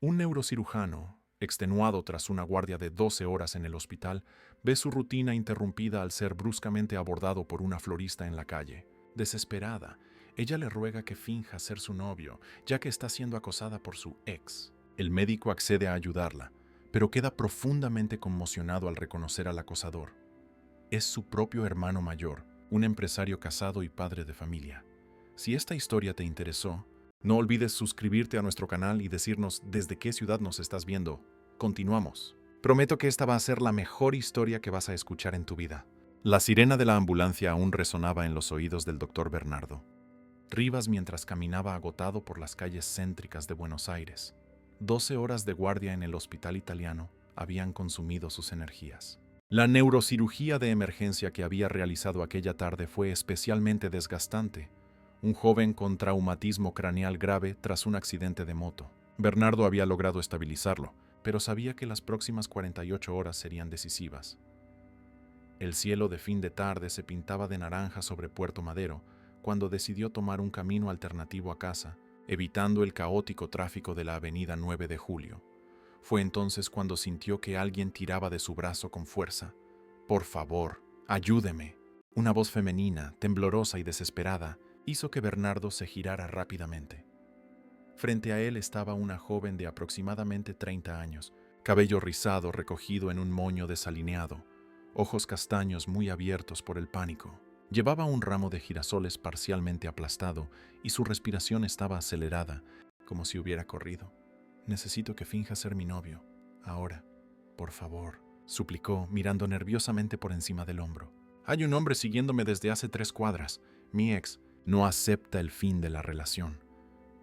Un neurocirujano, extenuado tras una guardia de 12 horas en el hospital, ve su rutina interrumpida al ser bruscamente abordado por una florista en la calle. Desesperada, ella le ruega que finja ser su novio, ya que está siendo acosada por su ex. El médico accede a ayudarla, pero queda profundamente conmocionado al reconocer al acosador. Es su propio hermano mayor, un empresario casado y padre de familia. Si esta historia te interesó, no olvides suscribirte a nuestro canal y decirnos desde qué ciudad nos estás viendo. Continuamos. Prometo que esta va a ser la mejor historia que vas a escuchar en tu vida. La sirena de la ambulancia aún resonaba en los oídos del doctor Bernardo Rivas mientras caminaba agotado por las calles céntricas de Buenos Aires. 12 horas de guardia en el hospital italiano habían consumido sus energías. La neurocirugía de emergencia que había realizado aquella tarde fue especialmente desgastante. Un joven con traumatismo craneal grave tras un accidente de moto. Bernardo había logrado estabilizarlo, pero sabía que las próximas 48 horas serían decisivas. El cielo de fin de tarde se pintaba de naranja sobre Puerto Madero cuando decidió tomar un camino alternativo a casa, evitando el caótico tráfico de la avenida 9 de Julio. Fue entonces cuando sintió que alguien tiraba de su brazo con fuerza. «Por favor, ayúdeme». Una voz femenina, temblorosa y desesperada, hizo que Bernardo se girara rápidamente. Frente a él estaba una joven de aproximadamente 30 años, cabello rizado recogido en un moño desalineado, ojos castaños muy abiertos por el pánico. Llevaba un ramo de girasoles parcialmente aplastado y su respiración estaba acelerada, como si hubiera corrido. «Necesito que finja ser mi novio. Ahora, por favor», suplicó, mirando nerviosamente por encima del hombro. «Hay un hombre siguiéndome desde hace 3 cuadras. Mi ex no acepta el fin de la relación».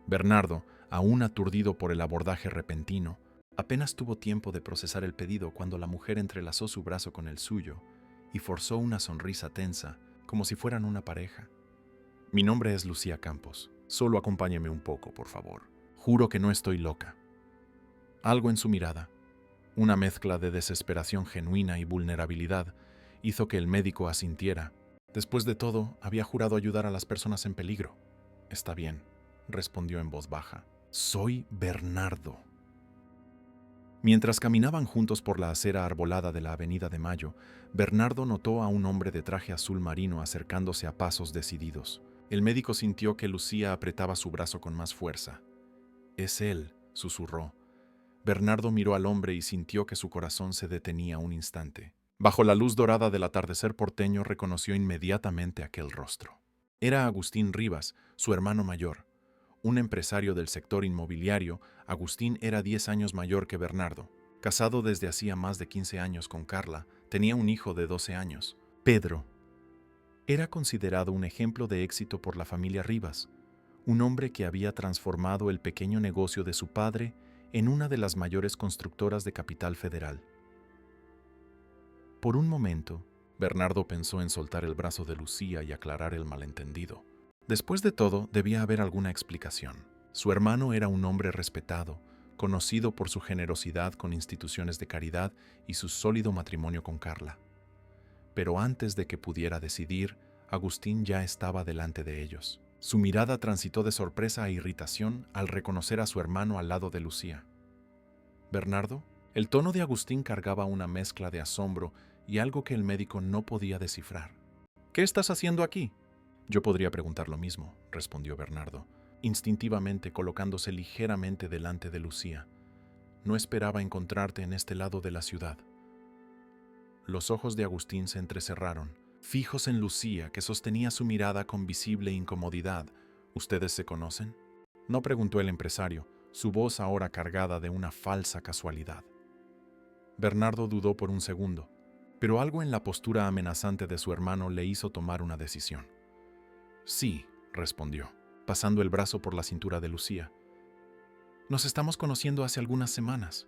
Bernardo, aún aturdido por el abordaje repentino, apenas tuvo tiempo de procesar el pedido cuando la mujer entrelazó su brazo con el suyo y forzó una sonrisa tensa, como si fueran una pareja. «Mi nombre es Lucía Campos. Solo acompáñeme un poco, por favor. Juro que no estoy loca». Algo en su mirada, una mezcla de desesperación genuina y vulnerabilidad, hizo que el médico asintiera. Después de todo, había jurado ayudar a las personas en peligro. «Está bien», respondió en voz baja. «Soy Bernardo». Mientras caminaban juntos por la acera arbolada de la Avenida de Mayo, Bernardo notó a un hombre de traje azul marino acercándose a pasos decididos. El médico sintió que Lucía apretaba su brazo con más fuerza. «Es él», susurró. Bernardo miró al hombre y sintió que su corazón se detenía un instante. Bajo la luz dorada del atardecer porteño reconoció inmediatamente aquel rostro. Era Agustín Rivas, su hermano mayor. Un empresario del sector inmobiliario, Agustín era 10 años mayor que Bernardo. Casado desde hacía más de 15 años con Carla, tenía un hijo de 12 años, Pedro. Era considerado un ejemplo de éxito por la familia Rivas, un hombre que había transformado el pequeño negocio de su padre en una de las mayores constructoras de Capital Federal. Por un momento, Bernardo pensó en soltar el brazo de Lucía y aclarar el malentendido. Después de todo, debía haber alguna explicación. Su hermano era un hombre respetado, conocido por su generosidad con instituciones de caridad y su sólido matrimonio con Carla. Pero antes de que pudiera decidir, Agustín ya estaba delante de ellos. Su mirada transitó de sorpresa a irritación al reconocer a su hermano al lado de Lucía. «¿Bernardo?». El tono de Agustín cargaba una mezcla de asombro y algo que el médico no podía descifrar. «¿Qué estás haciendo aquí?». «Yo podría preguntar lo mismo», respondió Bernardo, instintivamente colocándose ligeramente delante de Lucía. «No esperaba encontrarte en este lado de la ciudad». Los ojos de Agustín se entrecerraron, fijos en Lucía, que sostenía su mirada con visible incomodidad. «¿Ustedes se conocen?». No, preguntó el empresario, su voz ahora cargada de una falsa casualidad. Bernardo dudó por un segundo, pero algo en la postura amenazante de su hermano le hizo tomar una decisión. «Sí», respondió, pasando el brazo por la cintura de Lucía. «Nos estamos conociendo hace algunas semanas».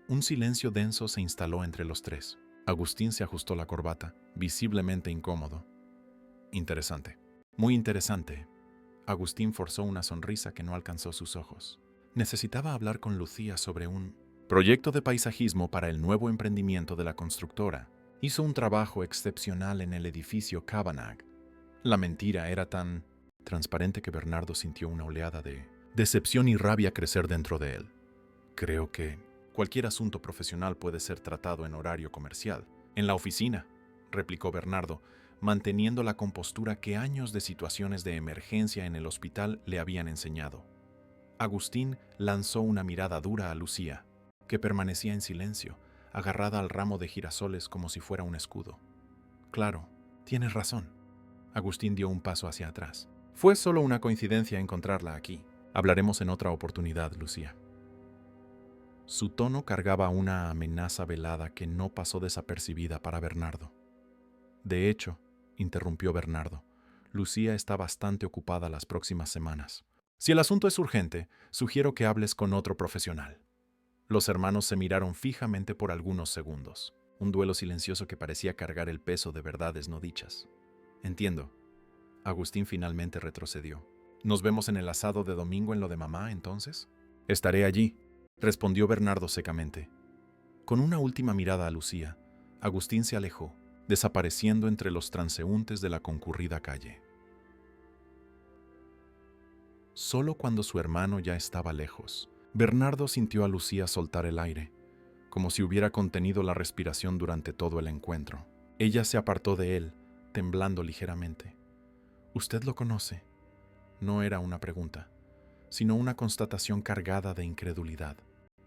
Un silencio denso se instaló entre los tres. Agustín se ajustó la corbata, visiblemente incómodo. «Interesante. Muy interesante». Agustín forzó una sonrisa que no alcanzó sus ojos. Necesitaba hablar con Lucía sobre un proyecto de paisajismo para el nuevo emprendimiento de la constructora. Hizo un trabajo excepcional en el edificio Cabanag. La mentira era tan transparente que Bernardo sintió una oleada de decepción y rabia crecer dentro de él. Creo que cualquier asunto profesional puede ser tratado en horario comercial. En la oficina, replicó Bernardo, manteniendo la compostura que años de situaciones de emergencia en el hospital le habían enseñado. Agustín lanzó una mirada dura a Lucía, que permanecía en silencio, agarrada al ramo de girasoles como si fuera un escudo. Claro, tienes razón. Agustín dio un paso hacia atrás. Fue solo una coincidencia encontrarla aquí. Hablaremos en otra oportunidad, Lucía. Su tono cargaba una amenaza velada que no pasó desapercibida para Bernardo. De hecho, interrumpió Bernardo, Lucía está bastante ocupada las próximas semanas. Si el asunto es urgente, sugiero que hables con otro profesional. Los hermanos se miraron fijamente por algunos segundos, un duelo silencioso que parecía cargar el peso de verdades no dichas. Entiendo. Agustín finalmente retrocedió. ¿Nos vemos en el asado de domingo en lo de mamá, entonces? Estaré allí, respondió Bernardo secamente. Con una última mirada a Lucía, Agustín se alejó, desapareciendo entre los transeúntes de la concurrida calle. Solo cuando su hermano ya estaba lejos, Bernardo sintió a Lucía soltar el aire, como si hubiera contenido la respiración durante todo el encuentro. Ella se apartó de él, temblando ligeramente. «¿Usted lo conoce?» No era una pregunta, sino una constatación cargada de incredulidad.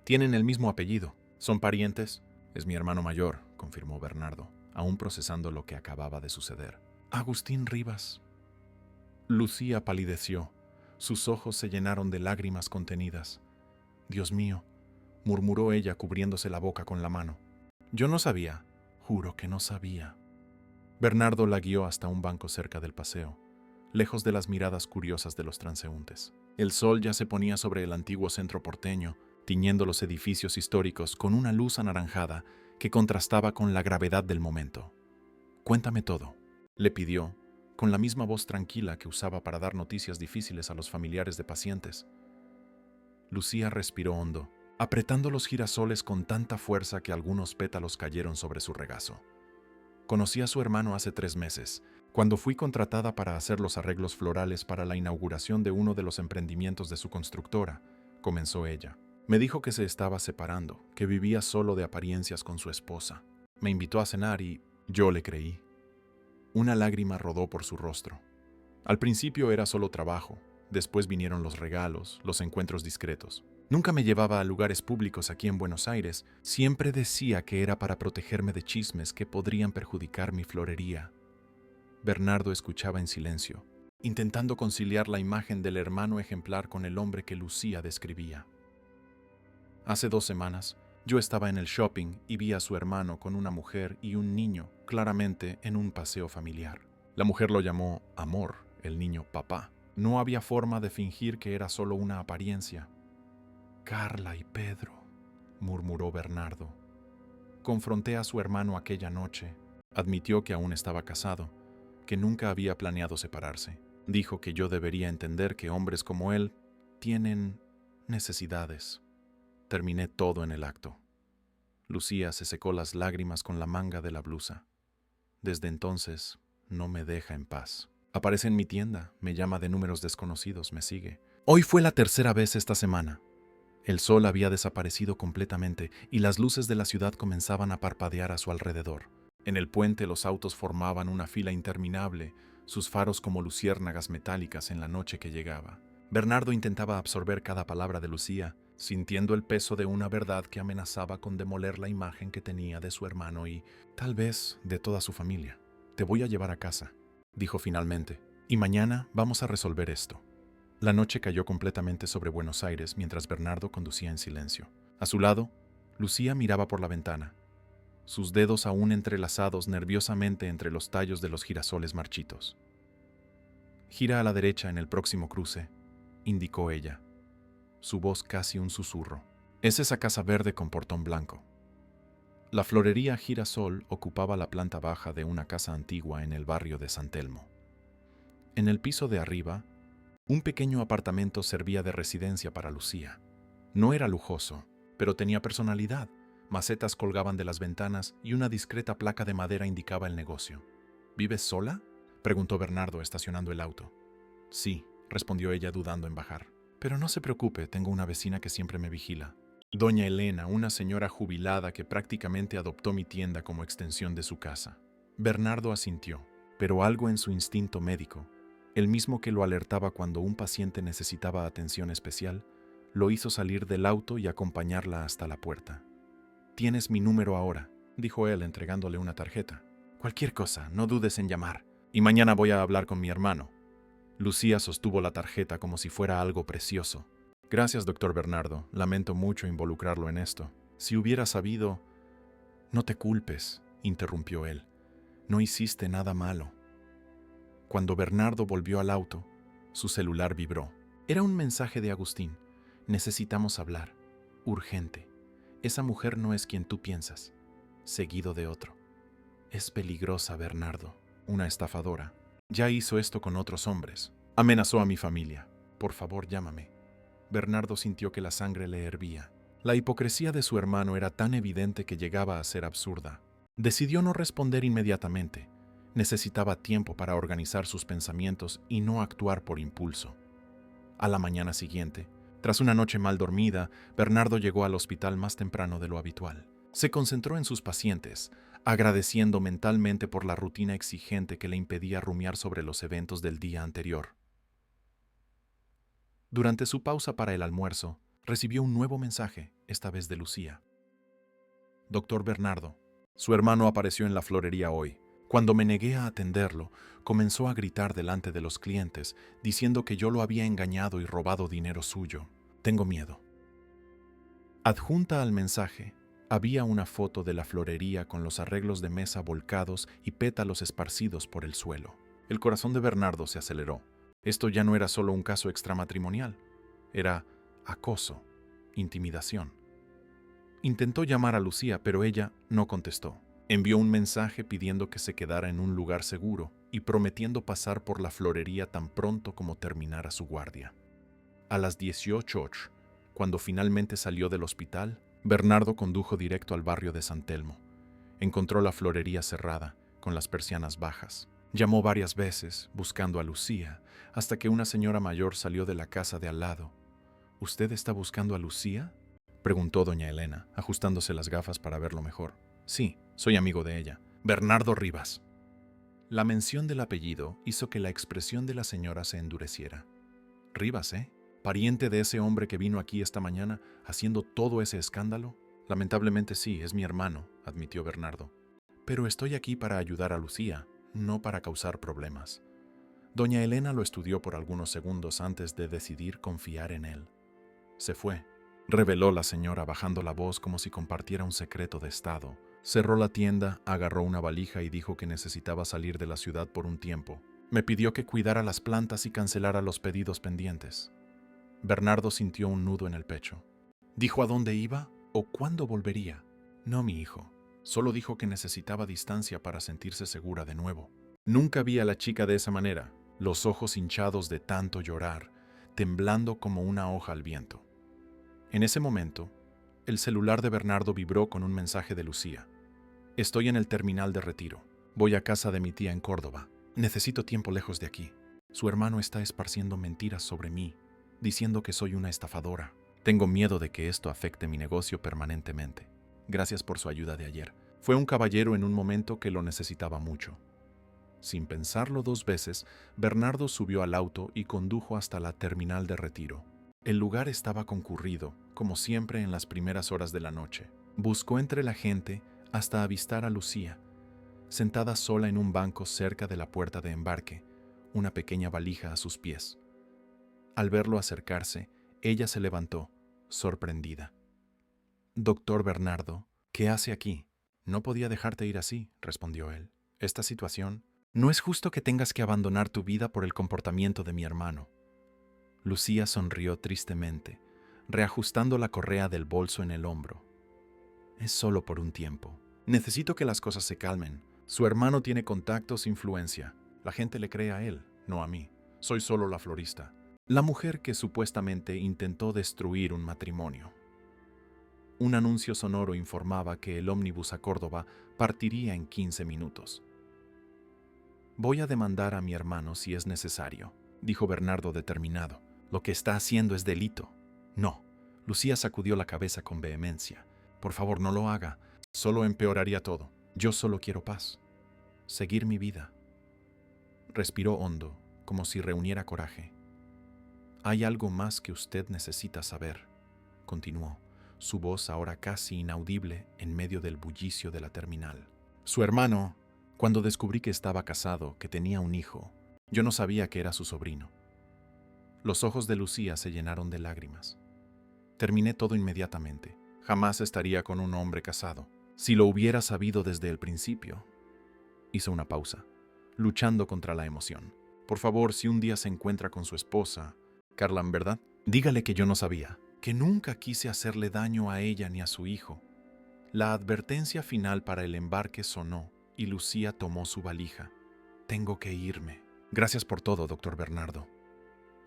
«Tienen el mismo apellido. ¿Son parientes?» «Es mi hermano mayor», confirmó Bernardo, aún procesando lo que acababa de suceder. «Agustín Rivas». Lucía palideció. Sus ojos se llenaron de lágrimas contenidas. «Dios mío», murmuró ella cubriéndose la boca con la mano. «Yo no sabía. Juro que no sabía». Bernardo la guió hasta un banco cerca del paseo, lejos de las miradas curiosas de los transeúntes. El sol ya se ponía sobre el antiguo centro porteño, tiñendo los edificios históricos con una luz anaranjada que contrastaba con la gravedad del momento. «Cuéntame todo», le pidió, con la misma voz tranquila que usaba para dar noticias difíciles a los familiares de pacientes. Lucía respiró hondo, apretando los girasoles con tanta fuerza que algunos pétalos cayeron sobre su regazo. «Conocí a su hermano hace 3 meses, cuando fui contratada para hacer los arreglos florales para la inauguración de uno de los emprendimientos de su constructora», comenzó ella. «Me dijo que se estaba separando, que vivía solo de apariencias con su esposa. Me invitó a cenar y yo le creí». Una lágrima rodó por su rostro. Al principio era solo trabajo, después vinieron los regalos, los encuentros discretos. Nunca me llevaba a lugares públicos aquí en Buenos Aires, siempre decía que era para protegerme de chismes que podrían perjudicar mi florería. Bernardo escuchaba en silencio, intentando conciliar la imagen del hermano ejemplar con el hombre que Lucía describía. Hace 2 semanas, yo estaba en el shopping y vi a su hermano con una mujer y un niño, claramente en un paseo familiar. La mujer lo llamó amor, el niño papá. No había forma de fingir que era solo una apariencia. «Carla y Pedro», murmuró Bernardo. «Confronté a su hermano aquella noche. Admitió que aún estaba casado, que nunca había planeado separarse. Dijo que yo debería entender que hombres como él tienen necesidades». Terminé todo en el acto. Lucía se secó las lágrimas con la manga de la blusa. Desde entonces, no me deja en paz. Aparece en mi tienda, me llama de números desconocidos, me sigue. Hoy fue la 3ª vez esta semana. El sol había desaparecido completamente y las luces de la ciudad comenzaban a parpadear a su alrededor. En el puente los autos formaban una fila interminable, sus faros como luciérnagas metálicas en la noche que llegaba. Bernardo intentaba absorber cada palabra de Lucía, sintiendo el peso de una verdad que amenazaba con demoler la imagen que tenía de su hermano y, tal vez, de toda su familia. «Te voy a llevar a casa», dijo finalmente, «y mañana vamos a resolver esto». La noche cayó completamente sobre Buenos Aires mientras Bernardo conducía en silencio. A su lado, Lucía miraba por la ventana, sus dedos aún entrelazados nerviosamente entre los tallos de los girasoles marchitos. «Gira a la derecha en el próximo cruce», indicó ella, su voz casi un susurro. «Es esa casa verde con portón blanco». La florería Girasol ocupaba la planta baja de una casa antigua en el barrio de San Telmo. En el piso de arriba, un pequeño apartamento servía de residencia para Lucía. No era lujoso, pero tenía personalidad. Macetas colgaban de las ventanas y una discreta placa de madera indicaba el negocio. «¿Vives sola?», preguntó Bernardo estacionando el auto. «Sí», respondió ella dudando en bajar. Pero no se preocupe, tengo una vecina que siempre me vigila. Doña Elena, una señora jubilada que prácticamente adoptó mi tienda como extensión de su casa. Bernardo asintió, pero algo en su instinto médico, el mismo que lo alertaba cuando un paciente necesitaba atención especial, lo hizo salir del auto y acompañarla hasta la puerta. «Tienes mi número ahora», dijo él entregándole una tarjeta. «Cualquier cosa, no dudes en llamar. Y mañana voy a hablar con mi hermano». Lucía sostuvo la tarjeta como si fuera algo precioso. «Gracias, doctor Bernardo. Lamento mucho involucrarlo en esto. Si hubiera sabido...» «No te culpes», interrumpió él. «No hiciste nada malo». Cuando Bernardo volvió al auto, su celular vibró. Era un mensaje de Agustín. «Necesitamos hablar. Urgente. Esa mujer no es quien tú piensas». Seguido de otro. «Es peligrosa, Bernardo. Una estafadora. Ya hizo esto con otros hombres. Amenazó a mi familia. Por favor, llámame». Bernardo sintió que la sangre le hervía. La hipocresía de su hermano era tan evidente que llegaba a ser absurda. Decidió no responder inmediatamente. Necesitaba tiempo para organizar sus pensamientos y no actuar por impulso. A la mañana siguiente, tras una noche mal dormida, Bernardo llegó al hospital más temprano de lo habitual. Se concentró en sus pacientes, agradeciendo mentalmente por la rutina exigente que le impedía rumiar sobre los eventos del día anterior. Durante su pausa para el almuerzo, recibió un nuevo mensaje, esta vez de Lucía. «Doctor Bernardo, su hermano apareció en la florería hoy. Cuando me negué a atenderlo, comenzó a gritar delante de los clientes, diciendo que yo lo había engañado y robado dinero suyo. Tengo miedo». Adjunta al mensaje, había una foto de la florería con los arreglos de mesa volcados y pétalos esparcidos por el suelo. El corazón de Bernardo se aceleró. Esto ya no era solo un caso extramatrimonial, era acoso, intimidación. Intentó llamar a Lucía, pero ella no contestó. Envió un mensaje pidiendo que se quedara en un lugar seguro y prometiendo pasar por la florería tan pronto como terminara su guardia. A las 18:08, cuando finalmente salió del hospital, Bernardo condujo directo al barrio de San Telmo. Encontró la florería cerrada, con las persianas bajas. Llamó varias veces, buscando a Lucía, hasta que una señora mayor salió de la casa de al lado. «¿Usted está buscando a Lucía?», preguntó doña Elena, ajustándose las gafas para verlo mejor. «Sí, soy amigo de ella. Bernardo Rivas». La mención del apellido hizo que la expresión de la señora se endureciera. «Rivas, ¿eh? ¿Pariente de ese hombre que vino aquí esta mañana haciendo todo ese escándalo?» «Lamentablemente sí, es mi hermano», admitió Bernardo. «Pero estoy aquí para ayudar a Lucía, no para causar problemas». Doña Elena lo estudió por algunos segundos antes de decidir confiar en él. «Se fue», reveló la señora bajando la voz como si compartiera un secreto de estado. Cerró la tienda, agarró una valija y dijo que necesitaba salir de la ciudad por un tiempo. Me pidió que cuidara las plantas y cancelara los pedidos pendientes. Bernardo sintió un nudo en el pecho. ¿Dijo a dónde iba o cuándo volvería? No, mi hijo. Solo dijo que necesitaba distancia para sentirse segura de nuevo. Nunca vi a la chica de esa manera, los ojos hinchados de tanto llorar, temblando como una hoja al viento. En ese momento, el celular de Bernardo vibró con un mensaje de Lucía. «Estoy en el terminal de retiro. Voy a casa de mi tía en Córdoba. Necesito tiempo lejos de aquí. Su hermano está esparciendo mentiras sobre mí, diciendo que soy una estafadora. Tengo miedo de que esto afecte mi negocio permanentemente. Gracias por su ayuda de ayer. Fue un caballero en un momento que lo necesitaba mucho». Sin pensarlo dos veces, Bernardo subió al auto y condujo hasta la terminal de retiro. El lugar estaba concurrido, como siempre en las primeras horas de la noche. Buscó entre la gente hasta avistar a Lucía, sentada sola en un banco cerca de la puerta de embarque, una pequeña valija a sus pies. Al verlo acercarse, ella se levantó, sorprendida. «Doctor Bernardo, ¿qué hace aquí?» «No podía dejarte ir así», respondió él. «Esta situación... No es justo que tengas que abandonar tu vida por el comportamiento de mi hermano». Lucía sonrió tristemente, reajustando la correa del bolso en el hombro. «Es solo por un tiempo. Necesito que las cosas se calmen. Su hermano tiene contactos e influencia. La gente le cree a él, no a mí. Soy solo la florista. La mujer que supuestamente intentó destruir un matrimonio». Un anuncio sonoro informaba que el ómnibus a Córdoba partiría en 15 minutos. «Voy a demandar a mi hermano si es necesario», dijo Bernardo determinado. Lo que está haciendo es delito. No. Lucía sacudió la cabeza con vehemencia. Por favor, no lo haga. Solo empeoraría todo. Yo solo quiero paz. Seguir mi vida. Respiró hondo, como si reuniera coraje. Hay algo más que usted necesita saber, continuó, su voz ahora casi inaudible en medio del bullicio de la terminal. Su hermano, cuando descubrí que estaba casado, que tenía un hijo, yo no sabía que era su sobrino. Los ojos de Lucía se llenaron de lágrimas. Terminé todo inmediatamente. Jamás estaría con un hombre casado. Si lo hubiera sabido desde el principio. Hizo una pausa, luchando contra la emoción. Por favor, si un día se encuentra con su esposa, Carla, en verdad, dígale que yo no sabía, que nunca quise hacerle daño a ella ni a su hijo. La advertencia final para el embarque sonó y Lucía tomó su valija. Tengo que irme. Gracias por todo, doctor Bernardo.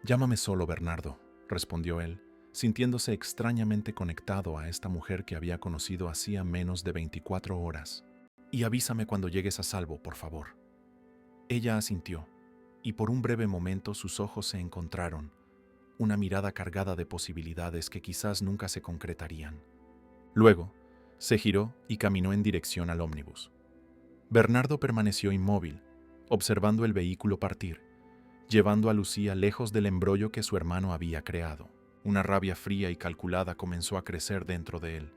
Llámame solo Bernardo, respondió él, sintiéndose extrañamente conectado a esta mujer que había conocido hacía menos de 24 horas. Y avísame cuando llegues a salvo, por favor. Ella asintió, y por un breve momento sus ojos se encontraron, una mirada cargada de posibilidades que quizás nunca se concretarían. Luego, se giró y caminó en dirección al ómnibus. Bernardo permaneció inmóvil, observando el vehículo partir, llevando a Lucía lejos del embrollo que su hermano había creado. Una rabia fría y calculada comenzó a crecer dentro de él.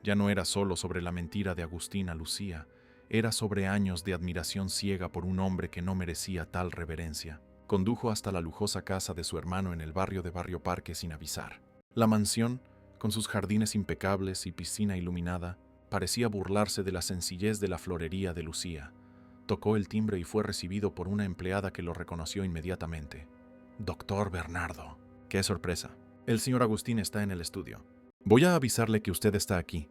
Ya no era solo sobre la mentira de Agustín a Lucía, era sobre años de admiración ciega por un hombre que no merecía tal reverencia. Condujo hasta la lujosa casa de su hermano en el barrio de Barrio Parque sin avisar. La mansión, con sus jardines impecables y piscina iluminada, parecía burlarse de la sencillez de la florería de Lucía. Tocó el timbre y fue recibido por una empleada que lo reconoció inmediatamente. Doctor Bernardo. ¡Qué sorpresa! El señor Agustín está en el estudio. Voy a avisarle que usted está aquí.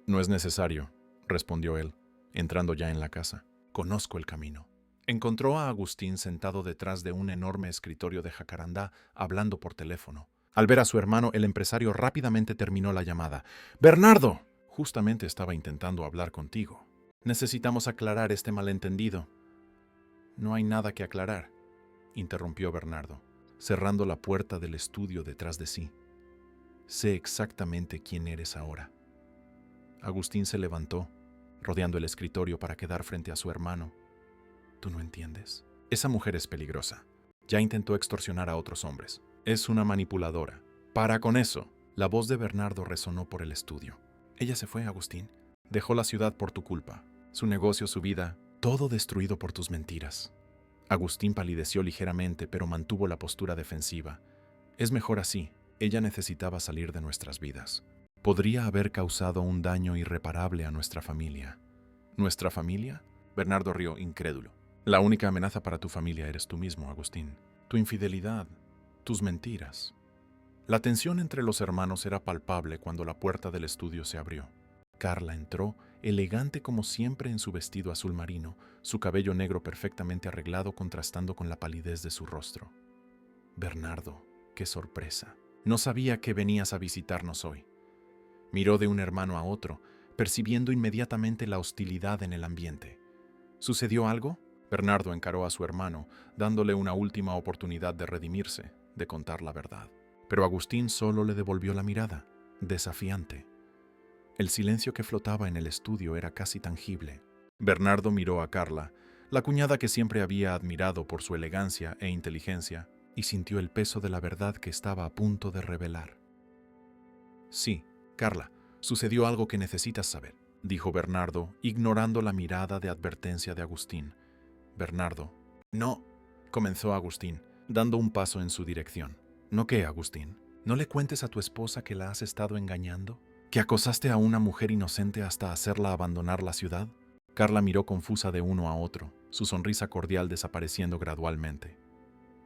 No es necesario, respondió él, entrando ya en la casa. Conozco el camino. Encontró a Agustín sentado detrás de un enorme escritorio de jacarandá, hablando por teléfono. Al ver a su hermano, el empresario rápidamente terminó la llamada. ¡Bernardo! Justamente estaba intentando hablar contigo. Necesitamos aclarar este malentendido. No hay nada que aclarar, interrumpió Bernardo, cerrando la puerta del estudio detrás de sí. Sé exactamente quién eres ahora. Agustín se levantó, rodeando el escritorio para quedar frente a su hermano. ¿Tú no entiendes? Esa mujer es peligrosa. Ya intentó extorsionar a otros hombres. Es una manipuladora. ¡Para con eso! La voz de Bernardo resonó por el estudio. Ella se fue, Agustín. Dejó la ciudad por tu culpa. Su negocio, su vida, todo destruido por tus mentiras. Agustín palideció ligeramente, pero mantuvo la postura defensiva. Es mejor así. Ella necesitaba salir de nuestras vidas. Podría haber causado un daño irreparable a nuestra familia. ¿Nuestra familia? Bernardo rió, incrédulo. La única amenaza para tu familia eres tú mismo, Agustín. Tu infidelidad, tus mentiras. La tensión entre los hermanos era palpable cuando la puerta del estudio se abrió. Carla entró, elegante como siempre en su vestido azul marino, su cabello negro perfectamente arreglado contrastando con la palidez de su rostro. Bernardo, qué sorpresa. No sabía que venías a visitarnos hoy. Miró de un hermano a otro, percibiendo inmediatamente la hostilidad en el ambiente. ¿Sucedió algo? Bernardo encaró a su hermano, dándole una última oportunidad de redimirse, de contar la verdad. Pero Agustín solo le devolvió la mirada, desafiante. El silencio que flotaba en el estudio era casi tangible. Bernardo miró a Carla, la cuñada que siempre había admirado por su elegancia e inteligencia, y sintió el peso de la verdad que estaba a punto de revelar. Sí, Carla, sucedió algo que necesitas saber, dijo Bernardo, ignorando la mirada de advertencia de Agustín. Bernardo. No, comenzó Agustín, dando un paso en su dirección. ¿No qué, Agustín? ¿No le cuentes a tu esposa que la has estado engañando? ¿Que acosaste a una mujer inocente hasta hacerla abandonar la ciudad? Carla miró confusa de uno a otro, su sonrisa cordial desapareciendo gradualmente.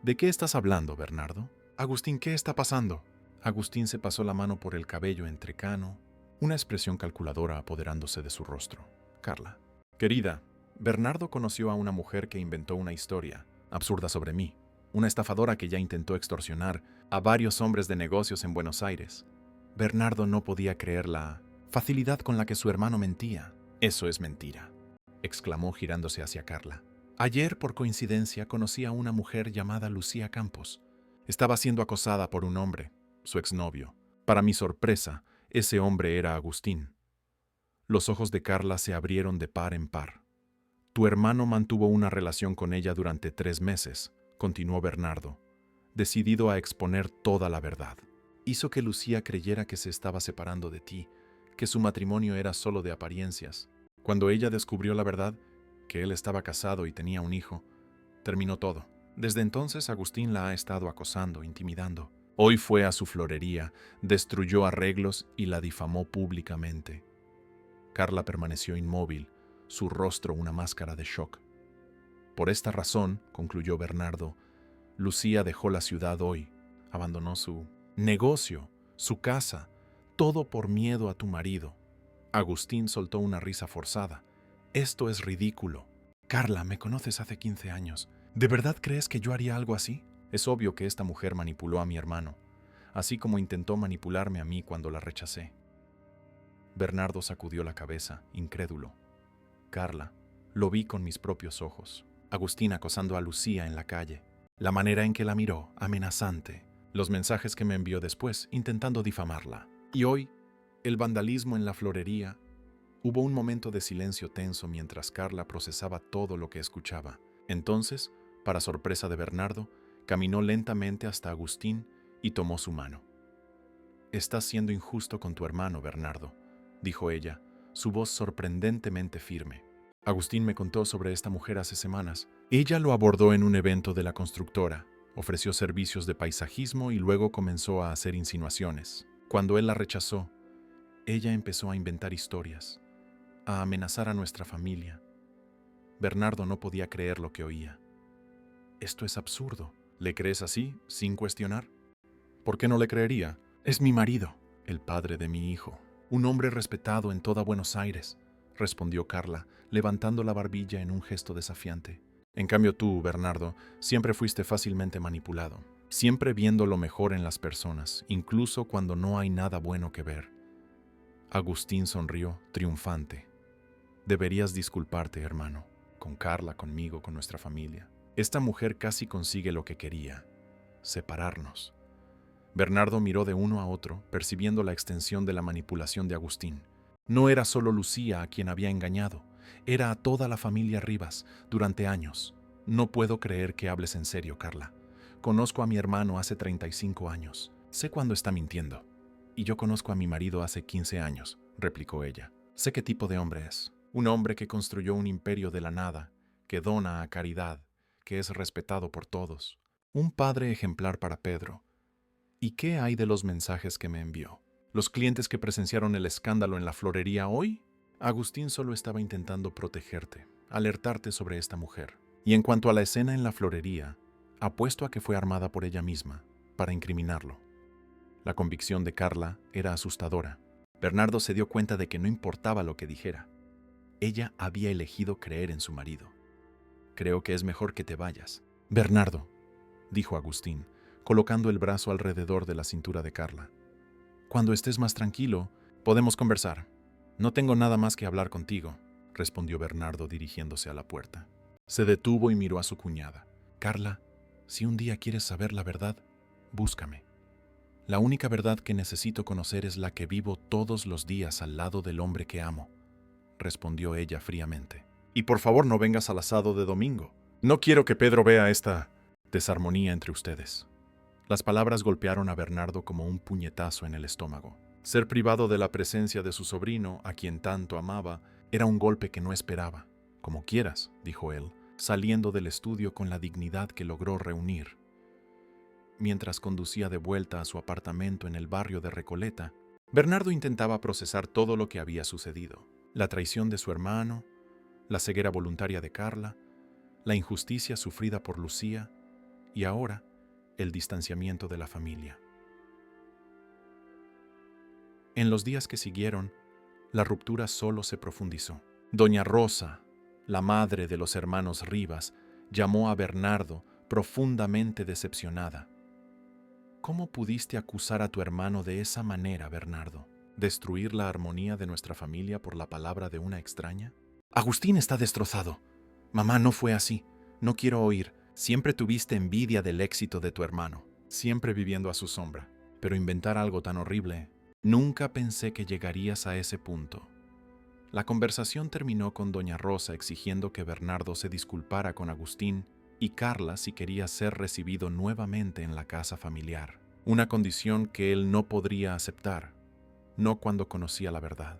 ¿De qué estás hablando, Bernardo? Agustín, ¿qué está pasando? Agustín se pasó la mano por el cabello entrecano, una expresión calculadora apoderándose de su rostro. Carla. Querida, Bernardo conoció a una mujer que inventó una historia absurda sobre mí, una estafadora que ya intentó extorsionar a varios hombres de negocios en Buenos Aires. Bernardo no podía creer la facilidad con la que su hermano mentía. Eso es mentira, exclamó girándose hacia Carla. Ayer, por coincidencia, conocí a una mujer llamada Lucía Campos. Estaba siendo acosada por un hombre, su exnovio. Para mi sorpresa, ese hombre era Agustín. Los ojos de Carla se abrieron de par en par. Tu hermano mantuvo una relación con ella durante 3 meses, continuó Bernardo, decidido a exponer toda la verdad. Hizo que Lucía creyera que se estaba separando de ti, que su matrimonio era solo de apariencias. Cuando ella descubrió la verdad, que él estaba casado y tenía un hijo, terminó todo. Desde entonces Agustín la ha estado acosando, intimidando. Hoy fue a su florería, destruyó arreglos y la difamó públicamente. Carla permaneció inmóvil, su rostro una máscara de shock. Por esta razón, concluyó Bernardo, Lucía dejó la ciudad hoy, abandonó su negocio, su casa, todo por miedo a tu marido. Agustín soltó una risa forzada. Esto es ridículo. Carla, me conoces hace 15 años. ¿De verdad crees que yo haría algo así? Es obvio que esta mujer manipuló a mi hermano, así como intentó manipularme a mí cuando la rechacé. Bernardo sacudió la cabeza, incrédulo. Carla, lo vi con mis propios ojos. Agustín acosando a Lucía en la calle. La manera en que la miró, amenazante. Los mensajes que me envió después, intentando difamarla. Y hoy, el vandalismo en la florería. Hubo un momento de silencio tenso mientras Carla procesaba todo lo que escuchaba. Entonces, para sorpresa de Bernardo, caminó lentamente hasta Agustín y tomó su mano. «Estás siendo injusto con tu hermano, Bernardo», dijo ella, su voz sorprendentemente firme. Agustín me contó sobre esta mujer hace semanas. Ella lo abordó en un evento de la constructora, ofreció servicios de paisajismo y luego comenzó a hacer insinuaciones. Cuando él la rechazó, ella empezó a inventar historias, a amenazar a nuestra familia. Bernardo no podía creer lo que oía. «Esto es absurdo». ¿Le crees así, sin cuestionar? ¿Por qué no le creería? Es mi marido, el padre de mi hijo. Un hombre respetado en toda Buenos Aires, respondió Carla, levantando la barbilla en un gesto desafiante. En cambio tú, Bernardo, siempre fuiste fácilmente manipulado, siempre viendo lo mejor en las personas, incluso cuando no hay nada bueno que ver. Agustín sonrió, triunfante. Deberías disculparte, hermano, con Carla, conmigo, con nuestra familia. Esta mujer casi consigue lo que quería, separarnos. Bernardo miró de uno a otro, percibiendo la extensión de la manipulación de Agustín. No era solo Lucía a quien había engañado, era a toda la familia Rivas, durante años. No puedo creer que hables en serio, Carla. Conozco a mi hermano hace 35 años. Sé cuándo está mintiendo. Y yo conozco a mi marido hace 15 años, replicó ella. Sé qué tipo de hombre es. Un hombre que construyó un imperio de la nada, que dona a caridad, que es respetado por todos. Un padre ejemplar para Pedro. ¿Y qué hay de los mensajes que me envió? ¿Los clientes que presenciaron el escándalo en la florería hoy? Agustín solo estaba intentando protegerte, alertarte sobre esta mujer. Y en cuanto a la escena en la florería, apuesto a que fue armada por ella misma, para incriminarlo. La convicción de Carla era asustadora. Bernardo se dio cuenta de que no importaba lo que dijera. Ella había elegido creer en su marido. Creo que es mejor que te vayas. Bernardo, dijo Agustín, colocando el brazo alrededor de la cintura de Carla. Cuando estés más tranquilo, podemos conversar. No tengo nada más que hablar contigo, respondió Bernardo dirigiéndose a la puerta. Se detuvo y miró a su cuñada. Carla, si un día quieres saber la verdad, búscame. La única verdad que necesito conocer es la que vivo todos los días al lado del hombre que amo, respondió ella fríamente. Y por favor no vengas al asado de domingo. No quiero que Pedro vea esta desarmonía entre ustedes. Las palabras golpearon a Bernardo como un puñetazo en el estómago. Ser privado de la presencia de su sobrino, a quien tanto amaba, era un golpe que no esperaba. Como quieras, dijo él, saliendo del estudio con la dignidad que logró reunir. Mientras conducía de vuelta a su apartamento en el barrio de Recoleta, Bernardo intentaba procesar todo lo que había sucedido. La traición de su hermano, la ceguera voluntaria de Carla, la injusticia sufrida por Lucía y ahora el distanciamiento de la familia. En los días que siguieron, la ruptura solo se profundizó. Doña Rosa, la madre de los hermanos Rivas, llamó a Bernardo profundamente decepcionada. ¿Cómo pudiste acusar a tu hermano de esa manera, Bernardo? ¿Destruir la armonía de nuestra familia por la palabra de una extraña? Agustín está destrozado. Mamá, no fue así. No quiero oír. Siempre tuviste envidia del éxito de tu hermano. siempre viviendo a su sombra. Pero inventar algo tan horrible, nunca pensé que llegarías a ese punto. La conversación terminó con doña Rosa exigiendo que Bernardo se disculpara con Agustín y Carla si quería ser recibido nuevamente en la casa familiar, una condición que él no podría aceptar, no cuando conocía la verdad.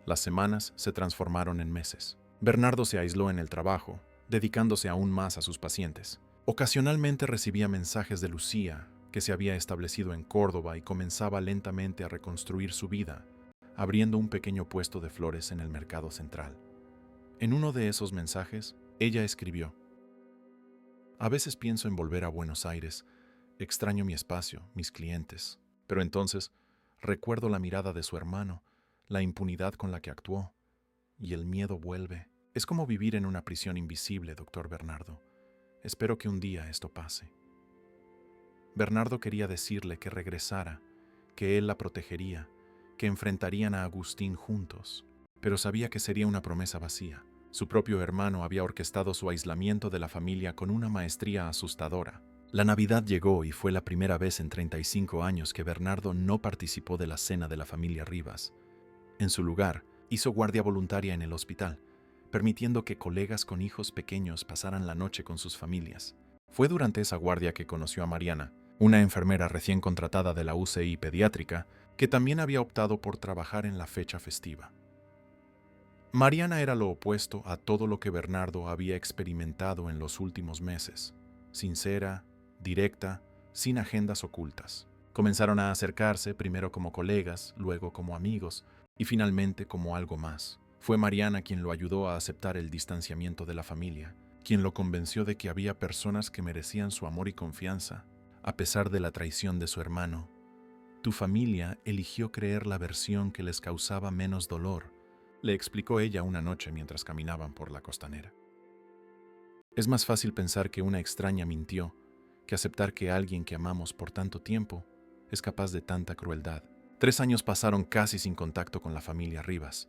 Las semanas se transformaron en meses. Bernardo se aisló en el trabajo, dedicándose aún más a sus pacientes. Ocasionalmente recibía mensajes de Lucía, que se había establecido en Córdoba y comenzaba lentamente a reconstruir su vida, abriendo un pequeño puesto de flores en el mercado central. En uno de esos mensajes, ella escribió: "A veces pienso en volver a Buenos Aires, extraño mi espacio, mis clientes, pero entonces recuerdo la mirada de su hermano, la impunidad con la que actuó, y el miedo vuelve. Es como vivir en una prisión invisible, doctor Bernardo. Espero que un día esto pase". Bernardo quería decirle que regresara, que él la protegería, que enfrentarían a Agustín juntos, pero sabía que sería una promesa vacía. Su propio hermano había orquestado su aislamiento de la familia con una maestría asustadora. La Navidad llegó y fue la primera vez en 35 años que Bernardo no participó de la cena de la familia Rivas. En su lugar, hizo guardia voluntaria en el hospital, permitiendo que colegas con hijos pequeños pasaran la noche con sus familias. Fue durante esa guardia que conoció a Mariana, una enfermera recién contratada de la UCI pediátrica, que también había optado por trabajar en la fecha festiva. Mariana era lo opuesto a todo lo que Bernardo había experimentado en los últimos meses. Sincera, directa, sin agendas ocultas. Comenzaron a acercarse primero como colegas, luego como amigos y finalmente como algo más. Fue Mariana quien lo ayudó a aceptar el distanciamiento de la familia, quien lo convenció de que había personas que merecían su amor y confianza, a pesar de la traición de su hermano. Tu familia eligió creer la versión que les causaba menos dolor, le explicó ella una noche mientras caminaban por la costanera. Es más fácil pensar que una extraña mintió que aceptar que alguien que amamos por tanto tiempo es capaz de tanta crueldad. 3 años pasaron casi sin contacto con la familia Rivas.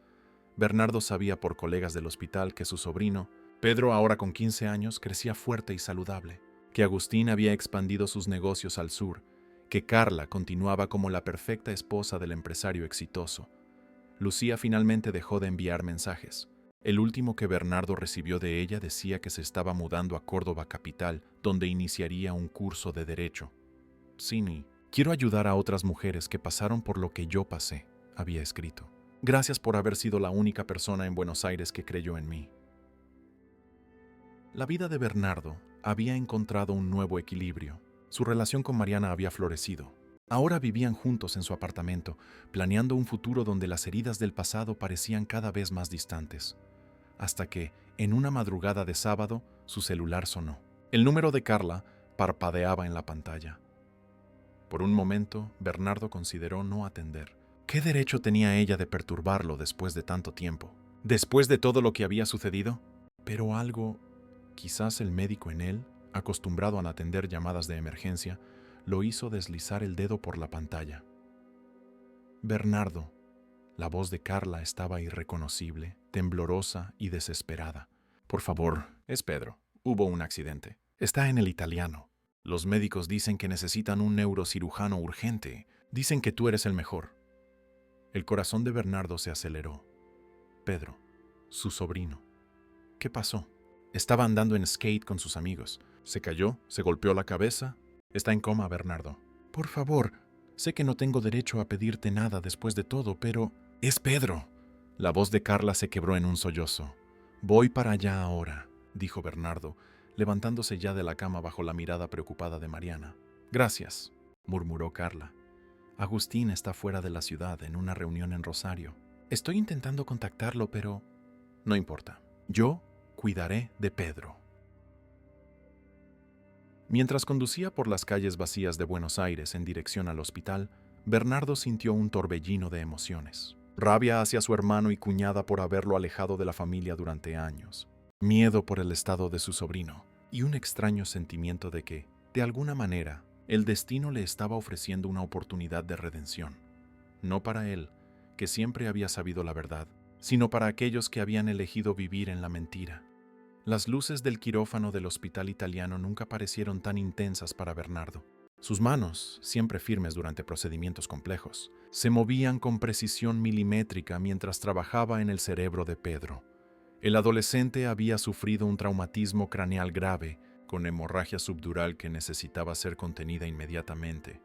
Bernardo sabía por colegas del hospital que su sobrino, Pedro, ahora con 15 años, crecía fuerte y saludable, que Agustín había expandido sus negocios al sur, que Carla continuaba como la perfecta esposa del empresario exitoso. Lucía finalmente dejó de enviar mensajes. El último que Bernardo recibió de ella decía que se estaba mudando a Córdoba capital, donde iniciaría un curso de derecho. Cini, quiero ayudar a otras mujeres que pasaron por lo que yo pasé, había escrito. Gracias por haber sido la única persona en Buenos Aires que creyó en mí. La vida de Bernardo había encontrado un nuevo equilibrio. Su relación con Mariana había florecido. Ahora vivían juntos en su apartamento, planeando un futuro donde las heridas del pasado parecían cada vez más distantes. Hasta que, en una madrugada de sábado, su celular sonó. El número de Carla parpadeaba en la pantalla. Por un momento, Bernardo consideró no atender. ¿Qué derecho tenía ella de perturbarlo después de tanto tiempo? ¿Después de todo lo que había sucedido? Pero algo, quizás el médico en él, acostumbrado a atender llamadas de emergencia, lo hizo deslizar el dedo por la pantalla. Bernardo. La voz de Carla estaba irreconocible, temblorosa y desesperada. Por favor, es Pedro. Hubo un accidente. Está en el italiano. Los médicos dicen que necesitan un neurocirujano urgente. Dicen que tú eres el mejor. El corazón de Bernardo se aceleró. Pedro, su sobrino. ¿Qué pasó? Estaba andando en skate con sus amigos. Se cayó, se golpeó la cabeza. Está en coma, Bernardo. Por favor, sé que no tengo derecho a pedirte nada después de todo, pero... ¡Es Pedro! La voz de Carla se quebró en un sollozo. Voy para allá ahora, dijo Bernardo, levantándose ya de la cama bajo la mirada preocupada de Mariana. Gracias, murmuró Carla. Agustín está fuera de la ciudad en una reunión en Rosario. Estoy intentando contactarlo, pero... No importa. Yo cuidaré de Pedro. Mientras conducía por las calles vacías de Buenos Aires en dirección al hospital, Bernardo sintió un torbellino de emociones. Rabia hacia su hermano y cuñada por haberlo alejado de la familia durante años. Miedo por el estado de su sobrino. Y un extraño sentimiento de que, de alguna manera, el destino le estaba ofreciendo una oportunidad de redención. No para él, que siempre había sabido la verdad, sino para aquellos que habían elegido vivir en la mentira. Las luces del quirófano del hospital italiano nunca parecieron tan intensas para Bernardo. Sus manos, siempre firmes durante procedimientos complejos, se movían con precisión milimétrica mientras trabajaba en el cerebro de Pedro. El adolescente había sufrido un traumatismo craneal grave, con hemorragia subdural que necesitaba ser contenida inmediatamente.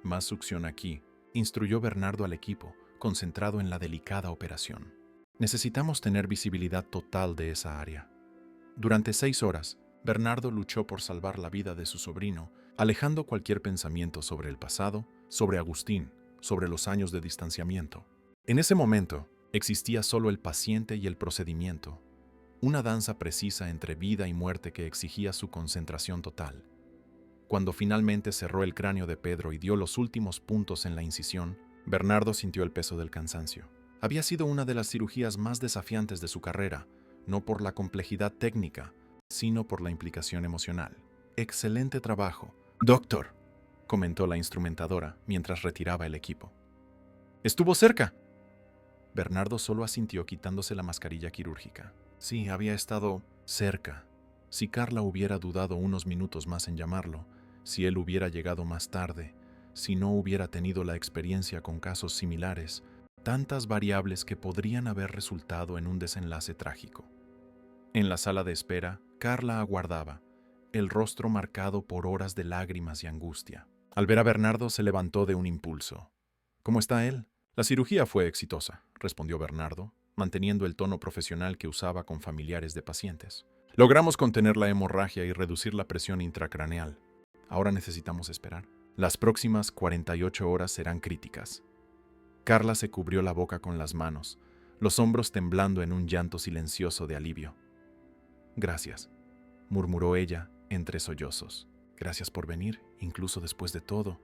Más succión aquí, instruyó Bernardo al equipo, concentrado en la delicada operación. Necesitamos tener visibilidad total de esa área. Durante 6 horas, Bernardo luchó por salvar la vida de su sobrino, alejando cualquier pensamiento sobre el pasado, sobre Agustín, sobre los años de distanciamiento. En ese momento, existía solo el paciente y el procedimiento, una danza precisa entre vida y muerte que exigía su concentración total. Cuando finalmente cerró el cráneo de Pedro y dio los últimos puntos en la incisión, Bernardo sintió el peso del cansancio. Había sido una de las cirugías más desafiantes de su carrera, no por la complejidad técnica, sino por la implicación emocional. «Excelente trabajo, doctor», comentó la instrumentadora mientras retiraba el equipo. «Estuvo cerca». Bernardo solo asintió quitándose la mascarilla quirúrgica. Sí, había estado cerca. Si Carla hubiera dudado unos minutos más en llamarlo, si él hubiera llegado más tarde, si no hubiera tenido la experiencia con casos similares, tantas variables que podrían haber resultado en un desenlace trágico. En la sala de espera, Carla aguardaba, el rostro marcado por horas de lágrimas y angustia. Al ver a Bernardo se levantó de un impulso. «¿Cómo está él?» «La cirugía fue exitosa», respondió Bernardo, manteniendo el tono profesional que usaba con familiares de pacientes. «Logramos contener la hemorragia y reducir la presión intracraneal. Ahora necesitamos esperar. Las próximas 48 horas serán críticas». Carla se cubrió la boca con las manos, los hombros temblando en un llanto silencioso de alivio. «Gracias», murmuró ella entre sollozos. «Gracias por venir, incluso después de todo».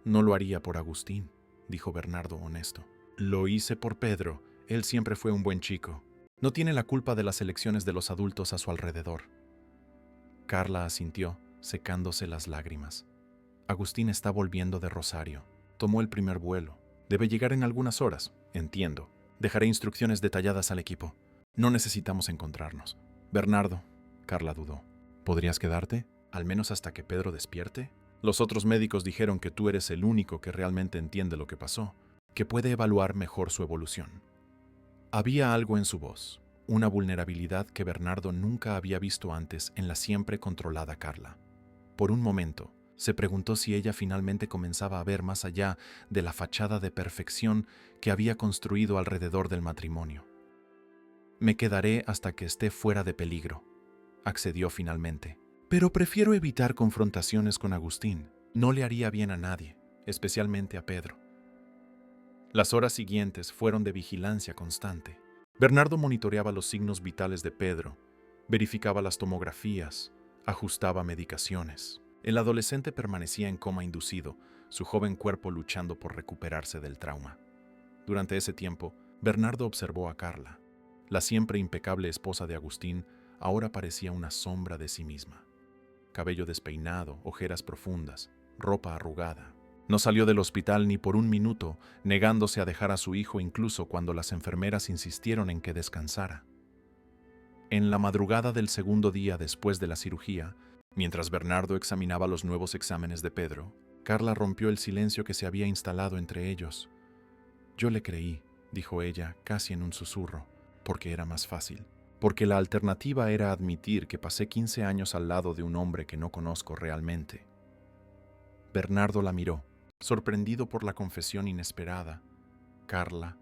«No lo haría por Agustín», dijo Bernardo honesto. «Lo hice por Pedro. Él siempre fue un buen chico. No tiene la culpa de las elecciones de los adultos a su alrededor». Carla asintió, secándose las lágrimas. «Agustín está volviendo de Rosario. Tomó el primer vuelo. Debe llegar en algunas horas. Entiendo. Dejaré instrucciones detalladas al equipo. No necesitamos encontrarnos». «Bernardo», Carla dudó. «¿Podrías quedarte? Al menos hasta que Pedro despierte? Los otros médicos dijeron que tú eres el único que realmente entiende lo que pasó, que puede evaluar mejor su evolución». Había algo en su voz, una vulnerabilidad que Bernardo nunca había visto antes en la siempre controlada Carla. Por un momento, se preguntó si ella finalmente comenzaba a ver más allá de la fachada de perfección que había construido alrededor del matrimonio. «Me quedaré hasta que esté fuera de peligro», accedió finalmente. «Pero prefiero evitar confrontaciones con Agustín. No le haría bien a nadie, especialmente a Pedro». Las horas siguientes fueron de vigilancia constante. Bernardo monitoreaba los signos vitales de Pedro, verificaba las tomografías, ajustaba medicaciones. El adolescente permanecía en coma inducido, su joven cuerpo luchando por recuperarse del trauma. Durante ese tiempo, Bernardo observó a Carla. La siempre impecable esposa de Agustín ahora parecía una sombra de sí misma. Cabello despeinado, ojeras profundas, ropa arrugada. No salió del hospital ni por un minuto, negándose a dejar a su hijo incluso cuando las enfermeras insistieron en que descansara. En la madrugada del segundo día después de la cirugía, mientras Bernardo examinaba los nuevos exámenes de Pedro, Carla rompió el silencio que se había instalado entre ellos. «Yo le creí», dijo ella, casi en un susurro, «porque era más fácil. Porque la alternativa era admitir que pasé 15 años al lado de un hombre que no conozco realmente». Bernardo la miró, sorprendido por la confesión inesperada. «Carla,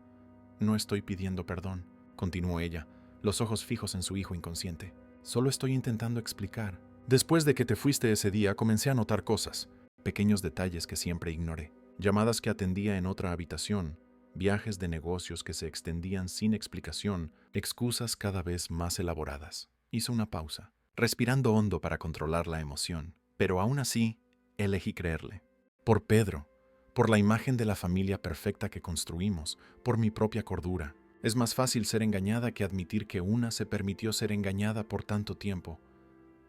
no estoy pidiendo perdón», continuó ella, los ojos fijos en su hijo inconsciente. «Solo estoy intentando explicar. Después de que te fuiste ese día, comencé a notar cosas, pequeños detalles que siempre ignoré, llamadas que atendía en otra habitación, viajes de negocios que se extendían sin explicación, excusas cada vez más elaboradas». Hizo una pausa, respirando hondo para controlar la emoción, pero aún así elegí creerle. Por Pedro, por la imagen de la familia perfecta que construimos, por mi propia cordura. Es más fácil ser engañada que admitir que una se permitió ser engañada por tanto tiempo.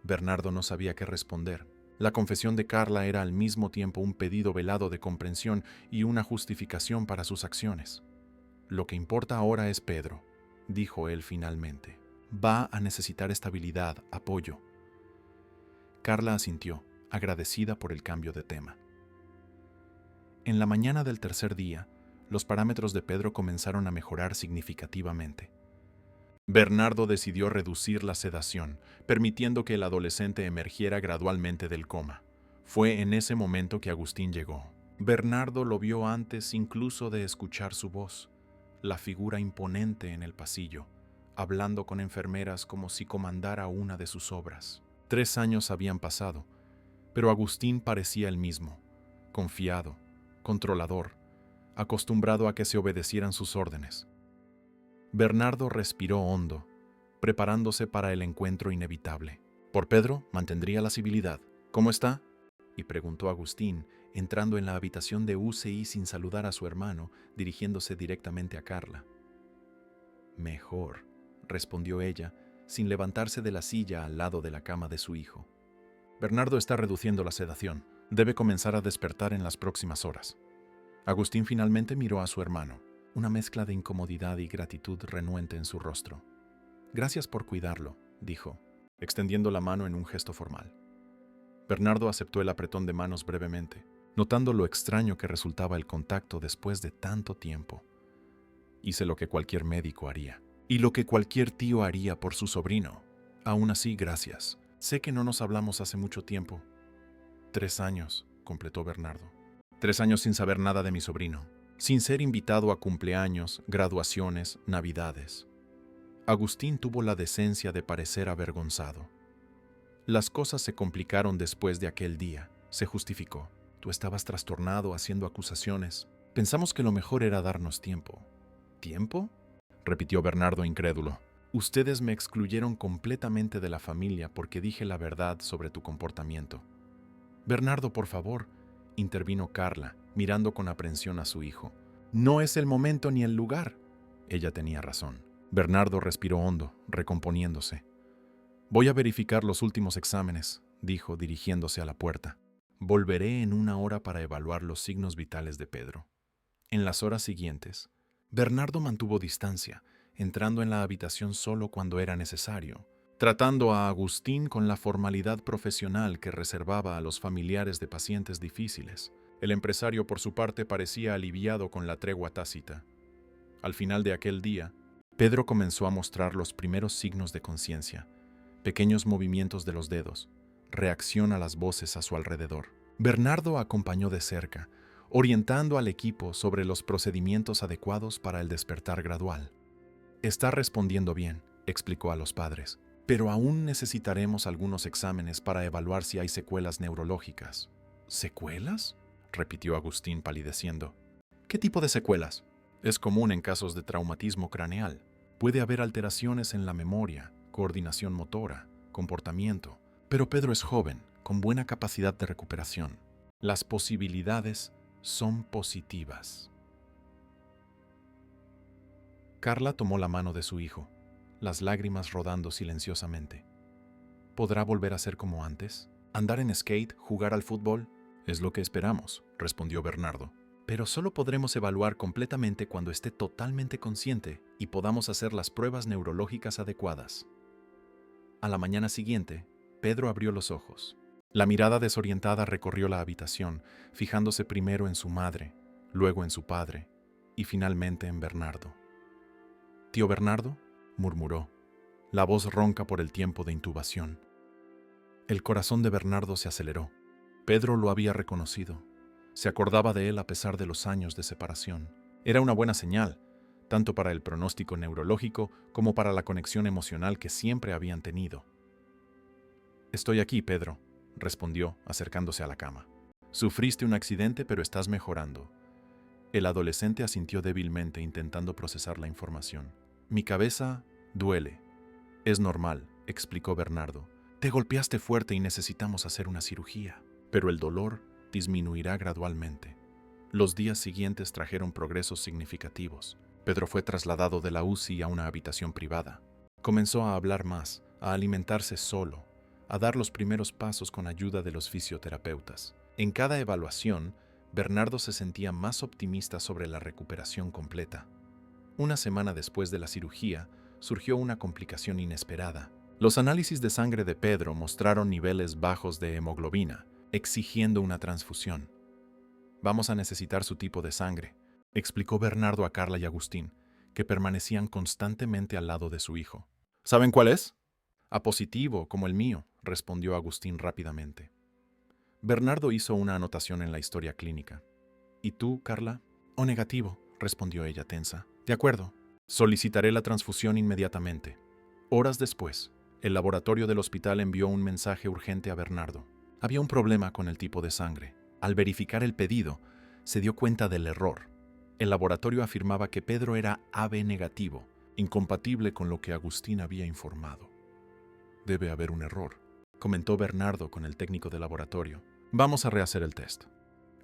Bernardo no sabía qué responder. La confesión de Carla era al mismo tiempo un pedido velado de comprensión y una justificación para sus acciones. «Lo que importa ahora es Pedro», dijo él finalmente. «Va a necesitar estabilidad, apoyo». Carla asintió, agradecida por el cambio de tema. En la mañana del tercer día, los parámetros de Pedro comenzaron a mejorar significativamente. Bernardo decidió reducir la sedación, permitiendo que el adolescente emergiera gradualmente del coma. Fue en ese momento que Agustín llegó. Bernardo lo vio antes incluso de escuchar su voz, la figura imponente en el pasillo, hablando con enfermeras como si comandara una de sus obras. 3 años habían pasado, pero Agustín parecía el mismo, confiado, controlador, acostumbrado a que se obedecieran sus órdenes. Bernardo respiró hondo, preparándose para el encuentro inevitable. Por Pedro mantendría la civilidad. ¿Cómo está?, y preguntó Agustín, entrando en la habitación de UCI sin saludar a su hermano, dirigiéndose directamente a Carla. Mejor, respondió ella, sin levantarse de la silla al lado de la cama de su hijo. Bernardo está reduciendo la sedación. Debe comenzar a despertar en las próximas horas. Agustín finalmente miró a su hermano, una mezcla de incomodidad y gratitud renuente en su rostro. Gracias por cuidarlo, dijo, extendiendo la mano en un gesto formal. Bernardo aceptó el apretón de manos brevemente, notando lo extraño que resultaba el contacto después de tanto tiempo. Hice lo que cualquier médico haría, y lo que cualquier tío haría por su sobrino. Aún así, gracias. Sé que no nos hablamos hace mucho tiempo. 3 años, completó Bernardo. 3 años sin saber nada de mi sobrino, sin ser invitado a cumpleaños, graduaciones, navidades. Agustín tuvo la decencia de parecer avergonzado. Las cosas se complicaron después de aquel día, se justificó. Tú estabas trastornado haciendo acusaciones. Pensamos que lo mejor era darnos tiempo. ¿Tiempo?, repitió Bernardo incrédulo. Ustedes me excluyeron completamente de la familia porque dije la verdad sobre tu comportamiento. Bernardo, por favor, intervino Carla, mirando con aprensión a su hijo. No es el momento ni el lugar. Ella tenía razón. Bernardo respiró hondo, recomponiéndose. Voy a verificar los últimos exámenes, dijo, dirigiéndose a la puerta. Volveré en 1 hora para evaluar los signos vitales de Pedro. En las horas siguientes, Bernardo mantuvo distancia, entrando en la habitación solo cuando era necesario, tratando a Agustín con la formalidad profesional que reservaba a los familiares de pacientes difíciles. El empresario, por su parte, parecía aliviado con la tregua tácita. Al final de aquel día, Pedro comenzó a mostrar los primeros signos de conciencia, pequeños movimientos de los dedos, reacción a las voces a su alrededor. Bernardo acompañó de cerca, orientando al equipo sobre los procedimientos adecuados para el despertar gradual. Está respondiendo bien, explicó a los padres, pero aún necesitaremos algunos exámenes para evaluar si hay secuelas neurológicas. ¿Secuelas?, repitió Agustín palideciendo. ¿Qué tipo de secuelas? Es común en casos de traumatismo craneal. Puede haber alteraciones en la memoria, coordinación motora, comportamiento, pero Pedro es joven, con buena capacidad de recuperación. Las posibilidades son positivas. Carla tomó la mano de su hijo, las lágrimas rodando silenciosamente. ¿Podrá volver a ser como antes? ¿Andar en skate, jugar al fútbol? Es lo que esperamos, respondió Bernardo. Pero solo podremos evaluar completamente cuando esté totalmente consciente y podamos hacer las pruebas neurológicas adecuadas. A la mañana siguiente, Pedro abrió los ojos. La mirada desorientada recorrió la habitación, fijándose primero en su madre, luego en su padre y finalmente en Bernardo. «¿Tío Bernardo?», murmuró, la voz ronca por el tiempo de intubación. El corazón de Bernardo se aceleró. Pedro lo había reconocido. Se acordaba de él a pesar de los años de separación. Era una buena señal, tanto para el pronóstico neurológico como para la conexión emocional que siempre habían tenido. «Estoy aquí, Pedro», respondió, acercándose a la cama. «Sufriste un accidente, pero estás mejorando». El adolescente asintió débilmente, intentando procesar la información. «Mi cabeza duele. Es normal», explicó Bernardo. «Te golpeaste fuerte y necesitamos hacer una cirugía, pero el dolor disminuirá gradualmente». Los días siguientes trajeron progresos significativos. Pedro fue trasladado de la UCI a una habitación privada. Comenzó a hablar más, a alimentarse solo, a dar los primeros pasos con ayuda de los fisioterapeutas. En cada evaluación, Bernardo se sentía más optimista sobre la recuperación completa. Una semana después de la cirugía, surgió una complicación inesperada. Los análisis de sangre de Pedro mostraron niveles bajos de hemoglobina, exigiendo una transfusión. Vamos a necesitar su tipo de sangre, explicó Bernardo a Carla y Agustín, que permanecían constantemente al lado de su hijo. ¿Saben cuál es? A positivo, como el mío, respondió Agustín rápidamente. Bernardo hizo una anotación en la historia clínica. ¿Y tú, Carla? O negativo, respondió ella tensa. De acuerdo. Solicitaré la transfusión inmediatamente. Horas después, el laboratorio del hospital envió un mensaje urgente a Bernardo. Había un problema con el tipo de sangre. Al verificar el pedido, se dio cuenta del error. El laboratorio afirmaba que Pedro era AB negativo, incompatible con lo que Agustín había informado. Debe haber un error, comentó Bernardo con el técnico del laboratorio. Vamos a rehacer el test.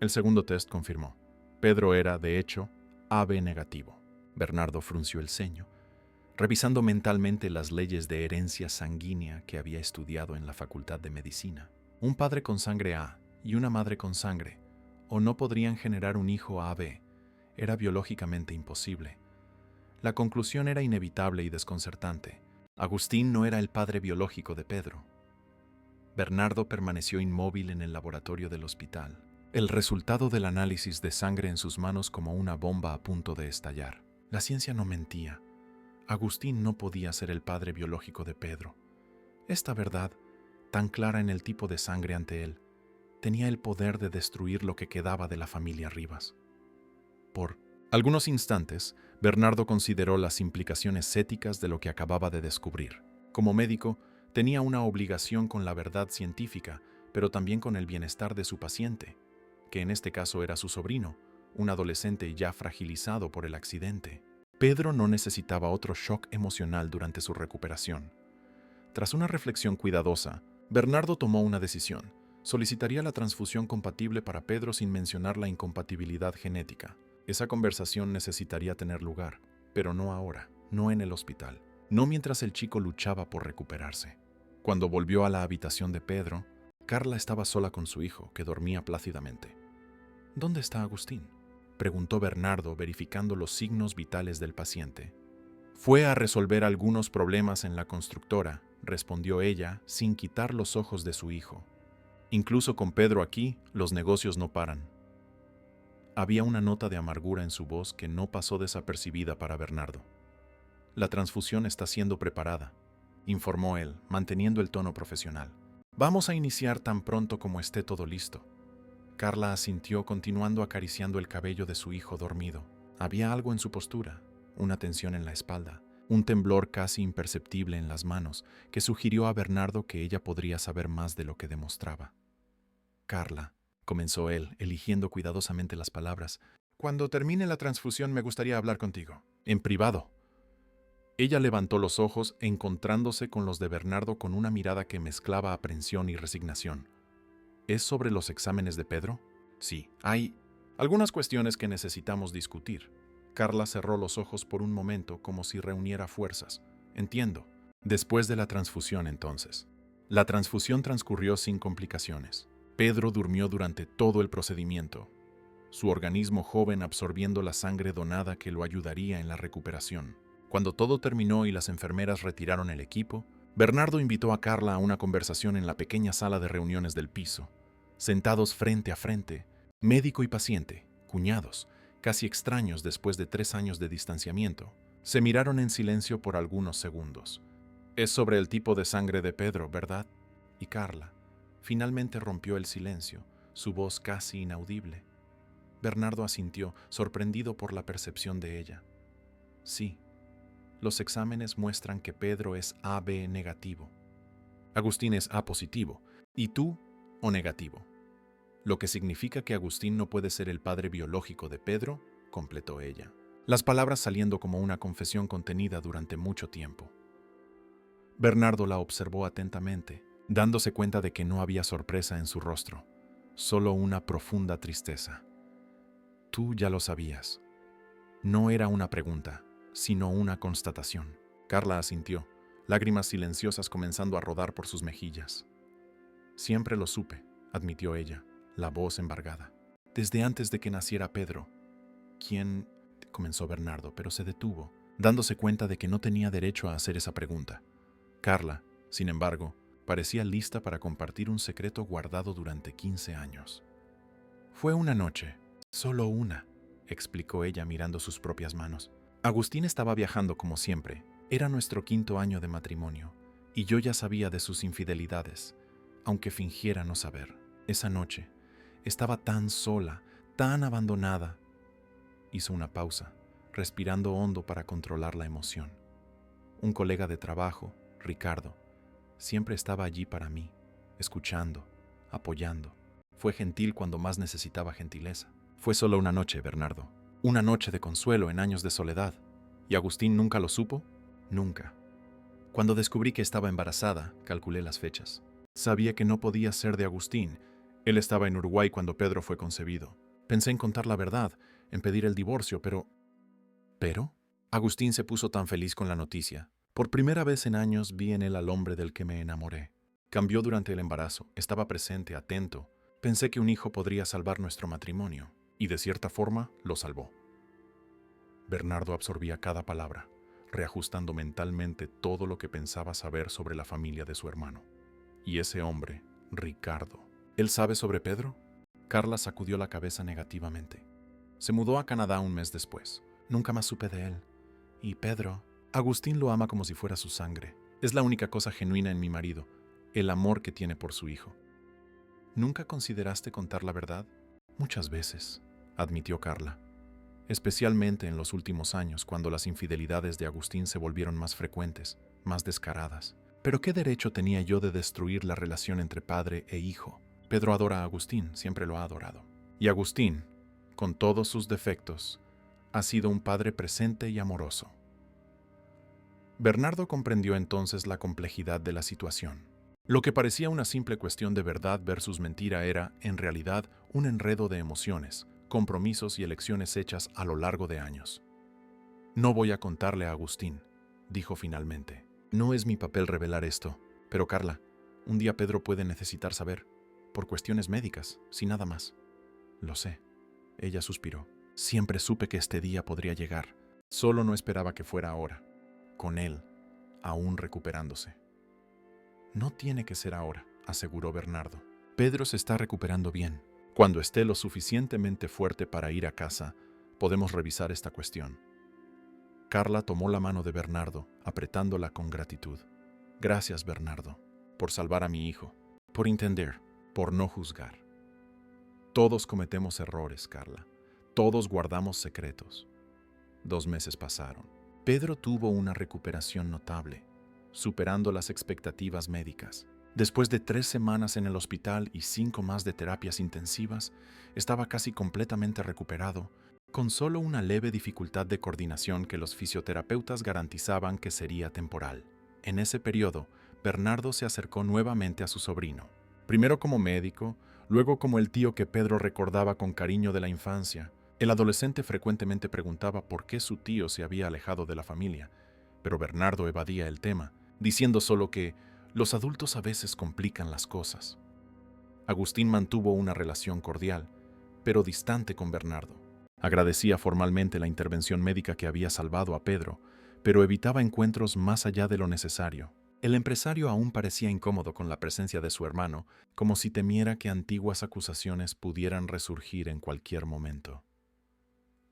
El segundo test confirmó. Pedro era, de hecho, AB negativo. Bernardo frunció el ceño, revisando mentalmente las leyes de herencia sanguínea que había estudiado en la Facultad de Medicina. Un padre con sangre A y una madre con sangre O no podrían generar un hijo AB. Era biológicamente imposible. La conclusión era inevitable y desconcertante. Agustín no era el padre biológico de Pedro. Bernardo permaneció inmóvil en el laboratorio del hospital, el resultado del análisis de sangre en sus manos como una bomba a punto de estallar. La ciencia no mentía. Agustín no podía ser el padre biológico de Pedro. Esta verdad, tan clara en el tipo de sangre ante él, tenía el poder de destruir lo que quedaba de la familia Rivas. Por algunos instantes, Bernardo consideró las implicaciones éticas de lo que acababa de descubrir. Como médico, tenía una obligación con la verdad científica, pero también con el bienestar de su paciente, que en este caso era su sobrino, un adolescente ya fragilizado por el accidente. Pedro no necesitaba otro shock emocional durante su recuperación. Tras una reflexión cuidadosa, Bernardo tomó una decisión. Solicitaría la transfusión compatible para Pedro sin mencionar la incompatibilidad genética. Esa conversación necesitaría tener lugar, pero no ahora, no en el hospital, no mientras el chico luchaba por recuperarse. Cuando volvió a la habitación de Pedro, Carla estaba sola con su hijo, que dormía plácidamente. ¿Dónde está Agustín?, preguntó Bernardo, verificando los signos vitales del paciente. Fue a resolver algunos problemas en la constructora, respondió ella, sin quitar los ojos de su hijo. Incluso con Pedro aquí, los negocios no paran. Había una nota de amargura en su voz que no pasó desapercibida para Bernardo. La transfusión está siendo preparada, informó él, manteniendo el tono profesional. Vamos a iniciar tan pronto como esté todo listo. Carla asintió, continuando acariciando el cabello de su hijo dormido. Había algo en su postura, una tensión en la espalda, un temblor casi imperceptible en las manos, que sugirió a Bernardo que ella podría saber más de lo que demostraba. Carla, comenzó él, eligiendo cuidadosamente las palabras, cuando termine la transfusión me gustaría hablar contigo. En privado. Ella levantó los ojos, encontrándose con los de Bernardo con una mirada que mezclaba aprensión y resignación. ¿Es sobre los exámenes de Pedro? Sí, hay algunas cuestiones que necesitamos discutir. Carla cerró los ojos por un momento como si reuniera fuerzas. Entiendo. Después de la transfusión, entonces. La transfusión transcurrió sin complicaciones. Pedro durmió durante todo el procedimiento, su organismo joven absorbiendo la sangre donada que lo ayudaría en la recuperación. Cuando todo terminó y las enfermeras retiraron el equipo, Bernardo invitó a Carla a una conversación en la pequeña sala de reuniones del piso. Sentados frente a frente, médico y paciente, cuñados, casi extraños después de 3 años de distanciamiento, se miraron en silencio por algunos segundos. Es sobre el tipo de sangre de Pedro, ¿verdad? Y Carla finalmente rompió el silencio, su voz casi inaudible. Bernardo asintió, sorprendido por la percepción de ella. Sí, los exámenes muestran que Pedro es AB negativo. Agustín es A positivo, y tú, O negativo. Lo que significa que Agustín no puede ser el padre biológico de Pedro, completó ella, las palabras saliendo como una confesión contenida durante mucho tiempo. Bernardo la observó atentamente, dándose cuenta de que no había sorpresa en su rostro, solo una profunda tristeza. Tú ya lo sabías. No era una pregunta, sino una constatación. Carla asintió, lágrimas silenciosas comenzando a rodar por sus mejillas. Siempre lo supe, admitió ella, la voz embargada. Desde antes de que naciera Pedro. ¿Quién? Comenzó Bernardo, pero se detuvo, dándose cuenta de que no tenía derecho a hacer esa pregunta. Carla, sin embargo, Parecía lista para compartir un secreto guardado durante 15 años. Fue una noche, solo una, explicó ella mirando sus propias manos. Agustín estaba viajando como siempre. Era nuestro 5.º año de matrimonio, y yo ya sabía de sus infidelidades, aunque fingiera no saber. Esa noche, estaba tan sola, tan abandonada. Hizo una pausa, respirando hondo para controlar la emoción. Un colega de trabajo, Ricardo, siempre estaba allí para mí, escuchando, apoyando. Fue gentil cuando más necesitaba gentileza. Fue solo una noche, Bernardo. Una noche de consuelo en años de soledad. ¿Y Agustín nunca lo supo? Nunca. Cuando descubrí que estaba embarazada, calculé las fechas. Sabía que no podía ser de Agustín. Él estaba en Uruguay cuando Pedro fue concebido. Pensé en contar la verdad, en pedir el divorcio, pero... ¿Pero? Agustín se puso tan feliz con la noticia. Por primera vez en años vi en él al hombre del que me enamoré. Cambió durante el embarazo, estaba presente, atento. Pensé que un hijo podría salvar nuestro matrimonio, y de cierta forma lo salvó. Bernardo absorbía cada palabra, reajustando mentalmente todo lo que pensaba saber sobre la familia de su hermano. Y ese hombre, Ricardo. ¿Él sabe sobre Pedro? Carla sacudió la cabeza negativamente. Se mudó a Canadá un mes después. Nunca más supe de él. Y Pedro, Agustín lo ama como si fuera su sangre. Es la única cosa genuina en mi marido, el amor que tiene por su hijo. ¿Nunca consideraste contar la verdad? Muchas veces, admitió Carla. Especialmente en los últimos años, cuando las infidelidades de Agustín se volvieron más frecuentes, más descaradas. Pero ¿qué derecho tenía yo de destruir la relación entre padre e hijo? Pedro adora a Agustín, siempre lo ha adorado. Y Agustín, con todos sus defectos, ha sido un padre presente y amoroso. Bernardo comprendió entonces la complejidad de la situación. Lo que parecía una simple cuestión de verdad versus mentira era, en realidad, un enredo de emociones, compromisos y elecciones hechas a lo largo de años. No voy a contarle a Agustín, dijo finalmente. No es mi papel revelar esto, pero Carla, un día Pedro puede necesitar saber, por cuestiones médicas, sin nada más. Lo sé. Ella suspiró. Siempre supe que este día podría llegar. Solo no esperaba que fuera ahora, con él, aún recuperándose. No tiene que ser ahora, aseguró Bernardo. Pedro se está recuperando bien. Cuando esté lo suficientemente fuerte para ir a casa, podemos revisar esta cuestión. Carla tomó la mano de Bernardo, apretándola con gratitud. Gracias, Bernardo, por salvar a mi hijo, por entender, por no juzgar. Todos cometemos errores, Carla. Todos guardamos secretos. 2 meses pasaron. Pedro tuvo una recuperación notable, superando las expectativas médicas. Después de 3 semanas en el hospital y 5 más de terapias intensivas, estaba casi completamente recuperado, con solo una leve dificultad de coordinación que los fisioterapeutas garantizaban que sería temporal. En ese periodo, Bernardo se acercó nuevamente a su sobrino, primero como médico, luego como el tío que Pedro recordaba con cariño de la infancia. El adolescente frecuentemente preguntaba por qué su tío se había alejado de la familia, pero Bernardo evadía el tema, diciendo solo que los adultos a veces complican las cosas. Agustín mantuvo una relación cordial, pero distante con Bernardo. Agradecía formalmente la intervención médica que había salvado a Pedro, pero evitaba encuentros más allá de lo necesario. El empresario aún parecía incómodo con la presencia de su hermano, como si temiera que antiguas acusaciones pudieran resurgir en cualquier momento.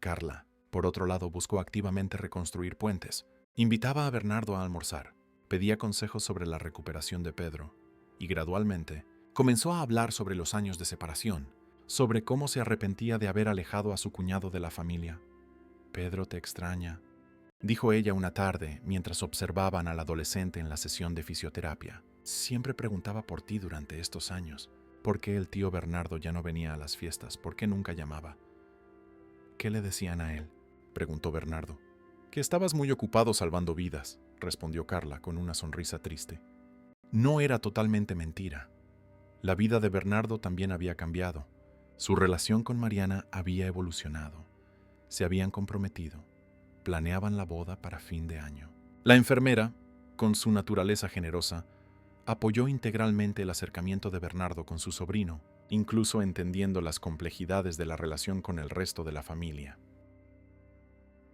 Carla, por otro lado, buscó activamente reconstruir puentes. Invitaba a Bernardo a almorzar, pedía consejos sobre la recuperación de Pedro, y gradualmente comenzó a hablar sobre los años de separación, sobre cómo se arrepentía de haber alejado a su cuñado de la familia. «Pedro te extraña», dijo ella una tarde mientras observaban al adolescente en la sesión de fisioterapia. «Siempre preguntaba por ti durante estos años. ¿Por qué el tío Bernardo ya no venía a las fiestas? ¿Por qué nunca llamaba?» «¿Qué le decían a él?», preguntó Bernardo. «Que estabas muy ocupado salvando vidas», respondió Carla con una sonrisa triste. No era totalmente mentira. La vida de Bernardo también había cambiado. Su relación con Mariana había evolucionado. Se habían comprometido. Planeaban la boda para fin de año. La enfermera, con su naturaleza generosa, apoyó integralmente el acercamiento de Bernardo con su sobrino, incluso entendiendo las complejidades de la relación con el resto de la familia.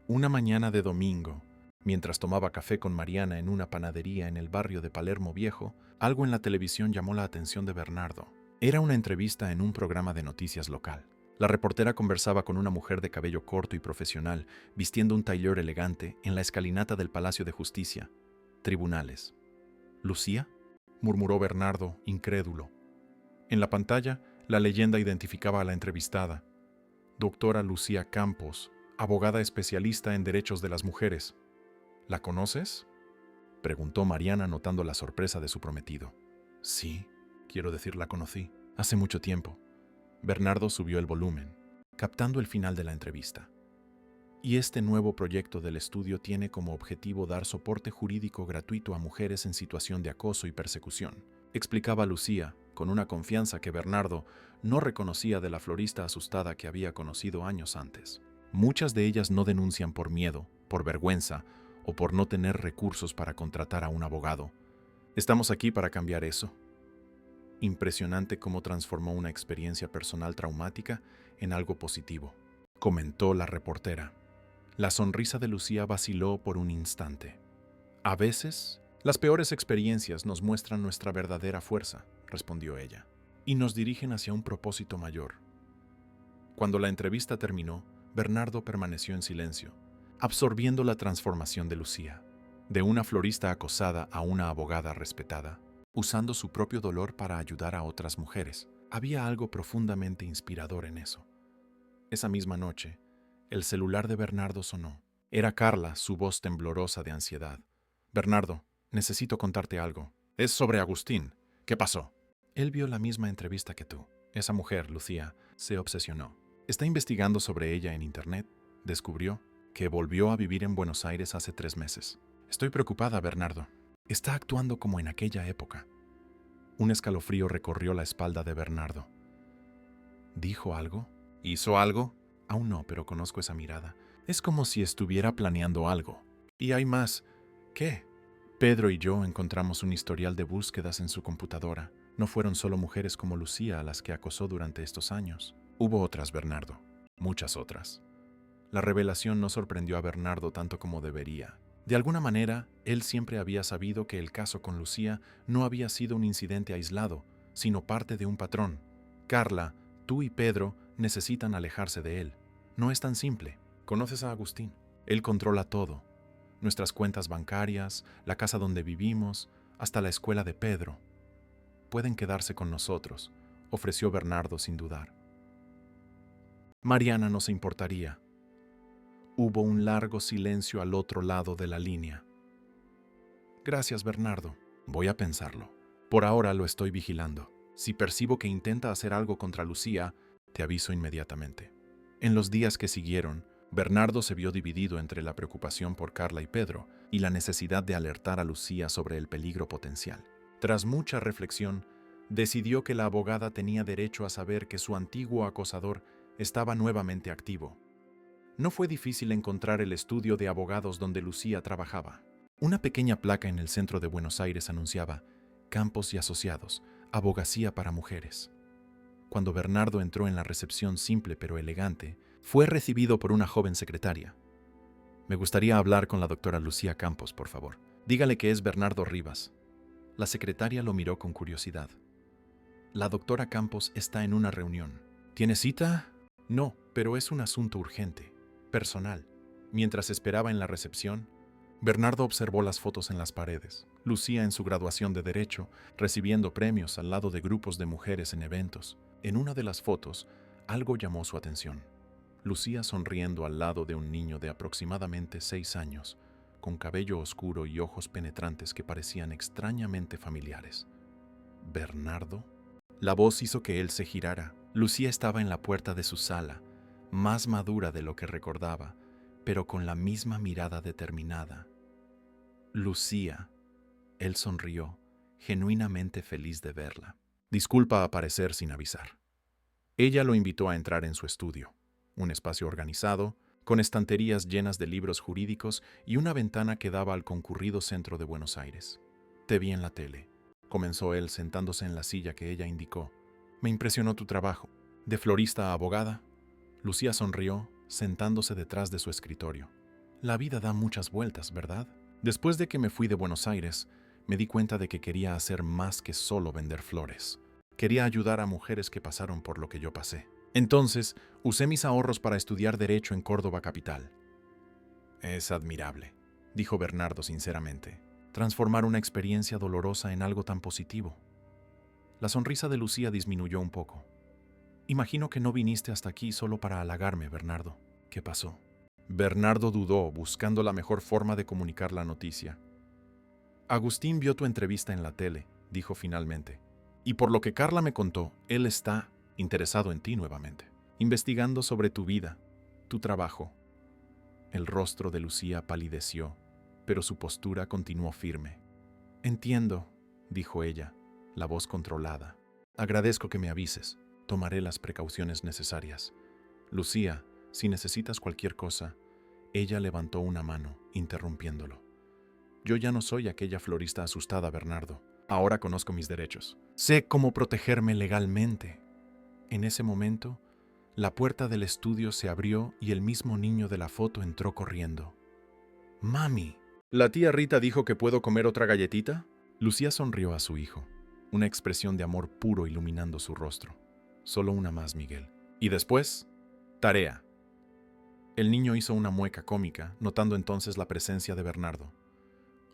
Una mañana de domingo, Mientras tomaba café con Mariana en una panadería en el barrio de Palermo Viejo, algo en la televisión llamó la atención de Bernardo. Era una entrevista en un programa de noticias local. La reportera conversaba con una mujer de cabello corto y profesional, vistiendo un tailleur elegante en la escalinata del Palacio de Justicia. Tribunales. ¿Lucía?, murmuró Bernardo, incrédulo. En la pantalla, la leyenda identificaba a la entrevistada. Doctora Lucía Campos, abogada especialista en derechos de las mujeres. ¿La conoces?, preguntó Mariana notando la sorpresa de su prometido. Sí, quiero decir, la conocí. Hace mucho tiempo. Bernardo subió el volumen, captando el final de la entrevista. Y este nuevo proyecto del estudio tiene como objetivo dar soporte jurídico gratuito a mujeres en situación de acoso y persecución, explicaba Lucía, con una confianza que Bernardo no reconocía de la florista asustada que había conocido años antes. Muchas de ellas no denuncian por miedo, por vergüenza o por no tener recursos para contratar a un abogado. Estamos aquí para cambiar eso. Impresionante cómo transformó una experiencia personal traumática en algo positivo, comentó la reportera. La sonrisa de Lucía vaciló por un instante. A veces, las peores experiencias nos muestran nuestra verdadera fuerza, respondió ella, y nos dirigen hacia un propósito mayor. Cuando la entrevista terminó, Bernardo permaneció en silencio, absorbiendo la transformación de Lucía, de una florista acosada a una abogada respetada, usando su propio dolor para ayudar a otras mujeres. Había algo profundamente inspirador en eso. Esa misma noche, el celular de Bernardo sonó. Era Carla, su voz temblorosa de ansiedad. Bernardo, necesito contarte algo. Es sobre Agustín. ¿Qué pasó? Él vio la misma entrevista que tú. Esa mujer, Lucía, se obsesionó. Está investigando sobre ella en internet. Descubrió que volvió a vivir en Buenos Aires hace 3 meses. Estoy preocupada, Bernardo. Está actuando como en aquella época. Un escalofrío recorrió la espalda de Bernardo. ¿Dijo algo? ¿Hizo algo? Aún no, pero conozco esa mirada. Es como si estuviera planeando algo. Y hay más. ¿Qué? Pedro y yo encontramos un historial de búsquedas en su computadora. No fueron solo mujeres como Lucía a las que acosó durante estos años. Hubo otras, Bernardo. Muchas otras. La revelación no sorprendió a Bernardo tanto como debería. De alguna manera, él siempre había sabido que el caso con Lucía no había sido un incidente aislado, sino parte de un patrón. Carla, tú y Pedro necesitan alejarse de él. No es tan simple. ¿Conoces a Agustín? Él controla todo. Nuestras cuentas bancarias, la casa donde vivimos, hasta la escuela de Pedro. Pueden quedarse con nosotros, ofreció Bernardo sin dudar. Mariana no se importaría. Hubo un largo silencio al otro lado de la línea. Gracias, Bernardo. Voy a pensarlo. Por ahora lo estoy vigilando. Si percibo que intenta hacer algo contra Lucía, te aviso inmediatamente. En los días que siguieron, Bernardo se vio dividido entre la preocupación por Carla y Pedro y la necesidad de alertar a Lucía sobre el peligro potencial. Tras mucha reflexión, decidió que la abogada tenía derecho a saber que su antiguo acosador estaba nuevamente activo. No fue difícil encontrar el estudio de abogados donde Lucía trabajaba. Una pequeña placa en el centro de Buenos Aires anunciaba Campos y Asociados, abogacía para mujeres. Cuando Bernardo entró en la recepción simple pero elegante, fue recibido por una joven secretaria. Me gustaría hablar con la doctora Lucía Campos, por favor. Dígale que es Bernardo Rivas. La secretaria lo miró con curiosidad. La doctora Campos está en una reunión. ¿Tiene cita? No, pero es un asunto urgente, personal. Mientras esperaba en la recepción, Bernardo observó las fotos en las paredes. Lucía en su graduación de Derecho, recibiendo premios al lado de grupos de mujeres en eventos. En una de las fotos, algo llamó su atención. Lucía sonriendo al lado de un niño de aproximadamente 6 años, con cabello oscuro y ojos penetrantes que parecían extrañamente familiares. ¿Bernardo? La voz hizo que él se girara. Lucía estaba en la puerta de su sala, más madura de lo que recordaba, pero con la misma mirada determinada. Lucía. Él sonrió, genuinamente feliz de verla. Disculpa aparecer sin avisar. Ella lo invitó a entrar en su estudio, un espacio organizado, con estanterías llenas de libros jurídicos y una ventana que daba al concurrido centro de Buenos Aires. Te vi en la tele, comenzó él sentándose en la silla que ella indicó. Me impresionó tu trabajo. ¿De florista a abogada? Lucía sonrió, sentándose detrás de su escritorio. La vida da muchas vueltas, ¿verdad? Después de que me fui de Buenos Aires, me di cuenta de que quería hacer más que solo vender flores. Quería ayudar a mujeres que pasaron por lo que yo pasé. Entonces, usé mis ahorros para estudiar Derecho en Córdoba capital. Es admirable, dijo Bernardo sinceramente, transformar una experiencia dolorosa en algo tan positivo. La sonrisa de Lucía disminuyó un poco. Imagino que no viniste hasta aquí solo para halagarme, Bernardo. ¿Qué pasó? Bernardo dudó, buscando la mejor forma de comunicar la noticia. Agustín vio tu entrevista en la tele, dijo finalmente. Y por lo que Carla me contó, él está interesado en ti nuevamente, investigando sobre tu vida, tu trabajo. El rostro de Lucía palideció, pero su postura continuó firme. Entiendo, dijo ella, la voz controlada. Agradezco que me avises. Tomaré las precauciones necesarias. Lucía, si necesitas cualquier cosa. Ella levantó una mano, interrumpiéndolo. Yo ya no soy aquella florista asustada, Bernardo. Ahora conozco mis derechos. Sé cómo protegerme legalmente. En ese momento, la puerta del estudio se abrió y el mismo niño de la foto entró corriendo. ¡Mami! ¿La tía Rita dijo que puedo comer otra galletita? Lucía sonrió a su hijo, una expresión de amor puro iluminando su rostro. Solo una más, Miguel. Y después, tarea. El niño hizo una mueca cómica, notando entonces la presencia de Bernardo.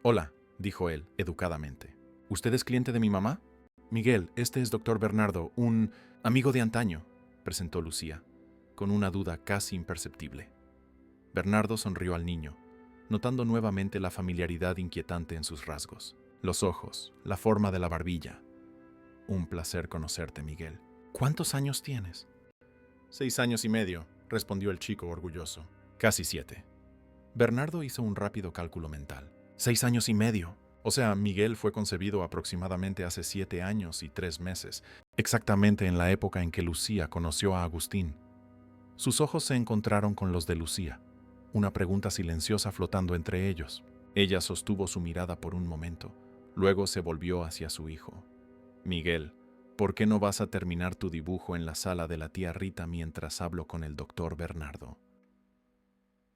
Hola, dijo él, educadamente. ¿Usted es cliente de mi mamá? Miguel, este es doctor Bernardo, un amigo de antaño, presentó Lucía, con una duda casi imperceptible. Bernardo sonrió al niño, notando nuevamente la familiaridad inquietante en sus rasgos. Los ojos, la forma de la barbilla. Un placer conocerte, Miguel. ¿Cuántos años tienes? 6 años y medio, respondió el chico orgulloso. Casi 7. Bernardo hizo un rápido cálculo mental. 6 años y medio. O sea, Miguel fue concebido aproximadamente hace 7 años y 3 meses, exactamente en la época en que Lucía conoció a Agustín. Sus ojos se encontraron con los de Lucía, una pregunta silenciosa flotando entre ellos. Ella sostuvo su mirada por un momento, luego se volvió hacia su hijo. Miguel, ¿por qué no vas a terminar tu dibujo en la sala de la tía Rita mientras hablo con el doctor Bernardo?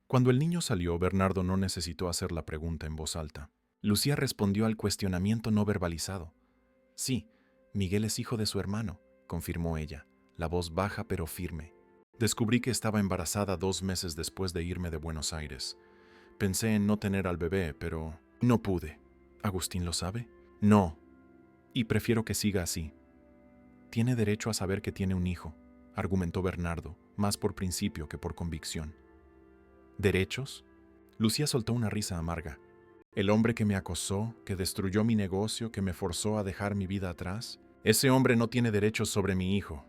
Cuando el niño salió, Bernardo no necesitó hacer la pregunta en voz alta. Lucía respondió al cuestionamiento no verbalizado. Sí, Miguel es hijo de su hermano, confirmó ella, la voz baja pero firme. Descubrí que estaba embarazada 2 meses después de irme de Buenos Aires. Pensé en no tener al bebé, pero no pude. ¿Agustín lo sabe? No. Y prefiero que siga así. Tiene derecho a saber que tiene un hijo, argumentó Bernardo, más por principio que por convicción. ¿Derechos? Lucía soltó una risa amarga. El hombre que me acosó, que destruyó mi negocio, que me forzó a dejar mi vida atrás, ese hombre no tiene derechos sobre mi hijo.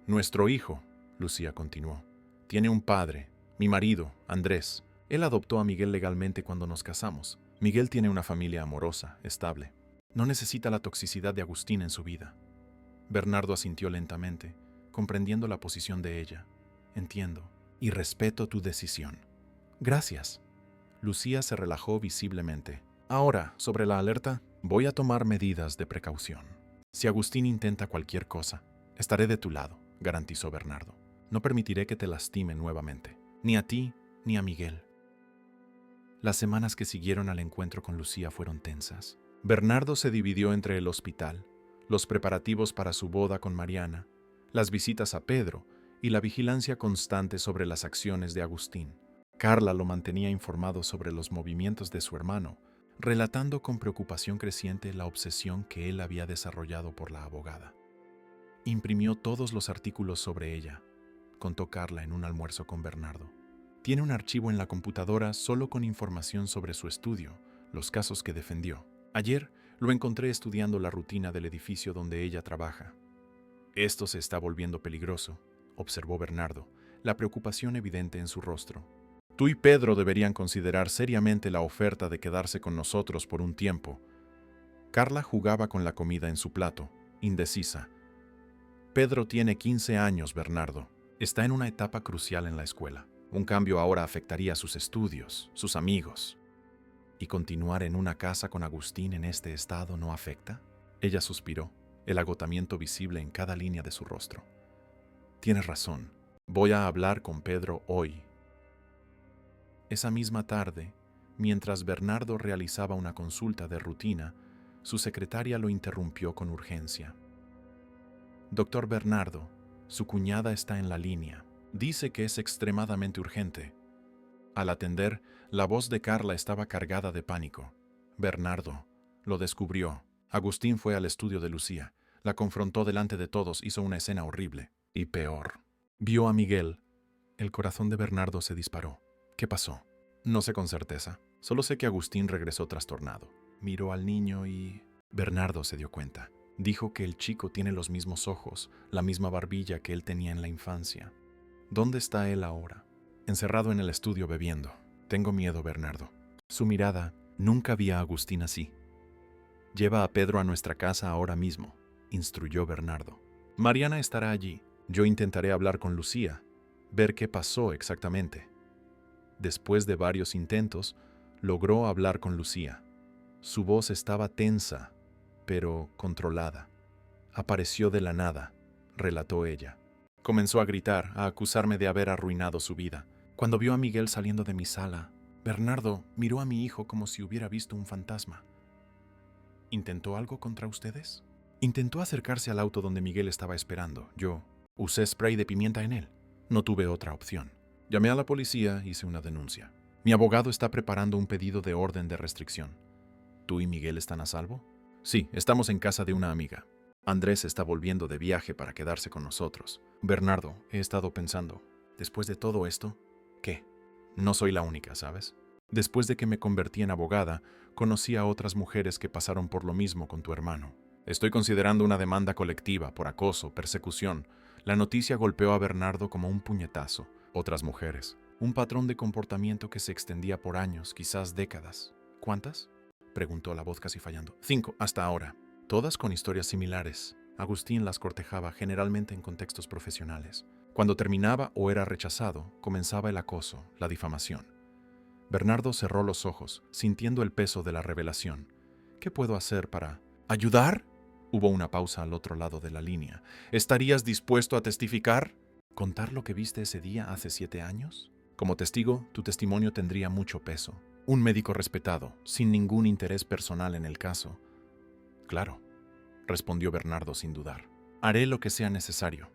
Nuestro hijo, Lucía continuó, tiene un padre, mi marido, Andrés. Él adoptó a Miguel legalmente cuando nos casamos. Miguel tiene una familia amorosa, estable. No necesita la toxicidad de Agustín en su vida. Bernardo asintió lentamente, comprendiendo la posición de ella. Entiendo y respeto tu decisión. Gracias. Lucía se relajó visiblemente. Ahora, sobre la alerta, voy a tomar medidas de precaución. Si Agustín intenta cualquier cosa, estaré de tu lado, garantizó Bernardo. No permitiré que te lastime nuevamente, ni a ti ni a Miguel. Las semanas que siguieron al encuentro con Lucía fueron tensas. Bernardo se dividió entre el hospital, los preparativos para su boda con Mariana, las visitas a Pedro y la vigilancia constante sobre las acciones de Agustín. Carla lo mantenía informado sobre los movimientos de su hermano, relatando con preocupación creciente la obsesión que él había desarrollado por la abogada. Imprimió todos los artículos sobre ella, contó Carla en un almuerzo con Bernardo. Tiene un archivo en la computadora solo con información sobre su estudio, los casos que defendió. Ayer lo encontré estudiando la rutina del edificio donde ella trabaja. Esto se está volviendo peligroso, observó Bernardo, la preocupación evidente en su rostro. Tú y Pedro deberían considerar seriamente la oferta de quedarse con nosotros por un tiempo. Carla jugaba con la comida en su plato, indecisa. Pedro tiene 15 años, Bernardo. Está en una etapa crucial en la escuela. Un cambio ahora afectaría sus estudios, sus amigos. ¿Y continuar en una casa con Agustín en este estado no afecta? Ella suspiró, el agotamiento visible en cada línea de su rostro. Tienes razón. Voy a hablar con Pedro hoy. Esa misma tarde, mientras Bernardo realizaba una consulta de rutina, su secretaria lo interrumpió con urgencia. Doctor Bernardo, su cuñada está en la línea. Dice que es extremadamente urgente. Al atender, la voz de Carla estaba cargada de pánico. Bernardo lo descubrió. Agustín fue al estudio de Lucía, la confrontó delante de todos, hizo una escena horrible. Y peor, vio a Miguel. El corazón de Bernardo se disparó. ¿Qué pasó? No sé con certeza. Solo sé que Agustín regresó trastornado. Miró al niño y... Bernardo se dio cuenta. Dijo que el chico tiene los mismos ojos, la misma barbilla que él tenía en la infancia. ¿Dónde está él ahora? Encerrado en el estudio bebiendo. Tengo miedo, Bernardo. Su mirada nunca vi a Agustín así. Lleva a Pedro a nuestra casa ahora mismo, instruyó Bernardo. Mariana estará allí. Yo intentaré hablar con Lucía, ver qué pasó exactamente. Después de varios intentos, logró hablar con Lucía. Su voz estaba tensa, pero controlada. Apareció de la nada, relató ella. Comenzó a gritar, a acusarme de haber arruinado su vida. Cuando vio a Miguel saliendo de mi sala, Bernardo miró a mi hijo como si hubiera visto un fantasma. ¿Intentó algo contra ustedes? Intentó acercarse al auto donde Miguel estaba esperando. Yo usé spray de pimienta en él. No tuve otra opción. Llamé a la policía, hice una denuncia. Mi abogado está preparando un pedido de orden de restricción. ¿Tú y Miguel están a salvo? Sí, estamos en casa de una amiga. Andrés está volviendo de viaje para quedarse con nosotros. Bernardo, he estado pensando, después de todo esto, ¿qué? No soy la única, ¿sabes? Después de que me convertí en abogada, conocí a otras mujeres que pasaron por lo mismo con tu hermano. Estoy considerando una demanda colectiva por acoso, persecución. La noticia golpeó a Bernardo como un puñetazo. Otras mujeres. Un patrón de comportamiento que se extendía por años, quizás décadas. ¿Cuántas? Preguntó la voz casi fallando. 5 hasta ahora. Todas con historias similares. Agustín las cortejaba generalmente en contextos profesionales. Cuando terminaba o era rechazado, comenzaba el acoso, la difamación. Bernardo cerró los ojos, sintiendo el peso de la revelación. ¿Qué puedo hacer para ayudar? Hubo una pausa al otro lado de la línea. ¿Estarías dispuesto a testificar? ¿Contar lo que viste ese día hace 7 años? Como testigo, tu testimonio tendría mucho peso. Un médico respetado, sin ningún interés personal en el caso. Claro, respondió Bernardo sin dudar. Haré lo que sea necesario.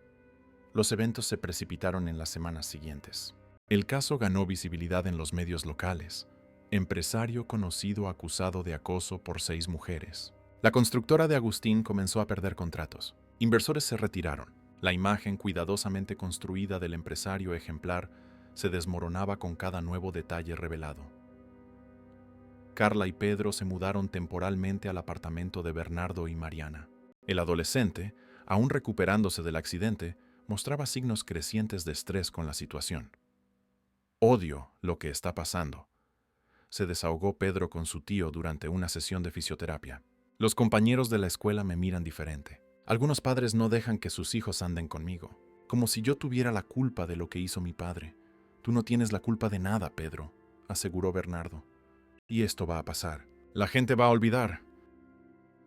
Los eventos se precipitaron en las semanas siguientes. El caso ganó visibilidad en los medios locales. Empresario conocido acusado de acoso por 6 mujeres. La constructora de Agustín comenzó a perder contratos. Inversores se retiraron. La imagen cuidadosamente construida del empresario ejemplar se desmoronaba con cada nuevo detalle revelado. Carla y Pedro se mudaron temporalmente al apartamento de Bernardo y Mariana. El adolescente, aún recuperándose del accidente, mostraba signos crecientes de estrés con la situación. Odio lo que está pasando, se desahogó Pedro con su tío durante una sesión de fisioterapia. Los compañeros de la escuela me miran diferente. Algunos padres no dejan que sus hijos anden conmigo, como si yo tuviera la culpa de lo que hizo mi padre. Tú no tienes la culpa de nada, Pedro, aseguró Bernardo. Y esto va a pasar. La gente va a olvidar.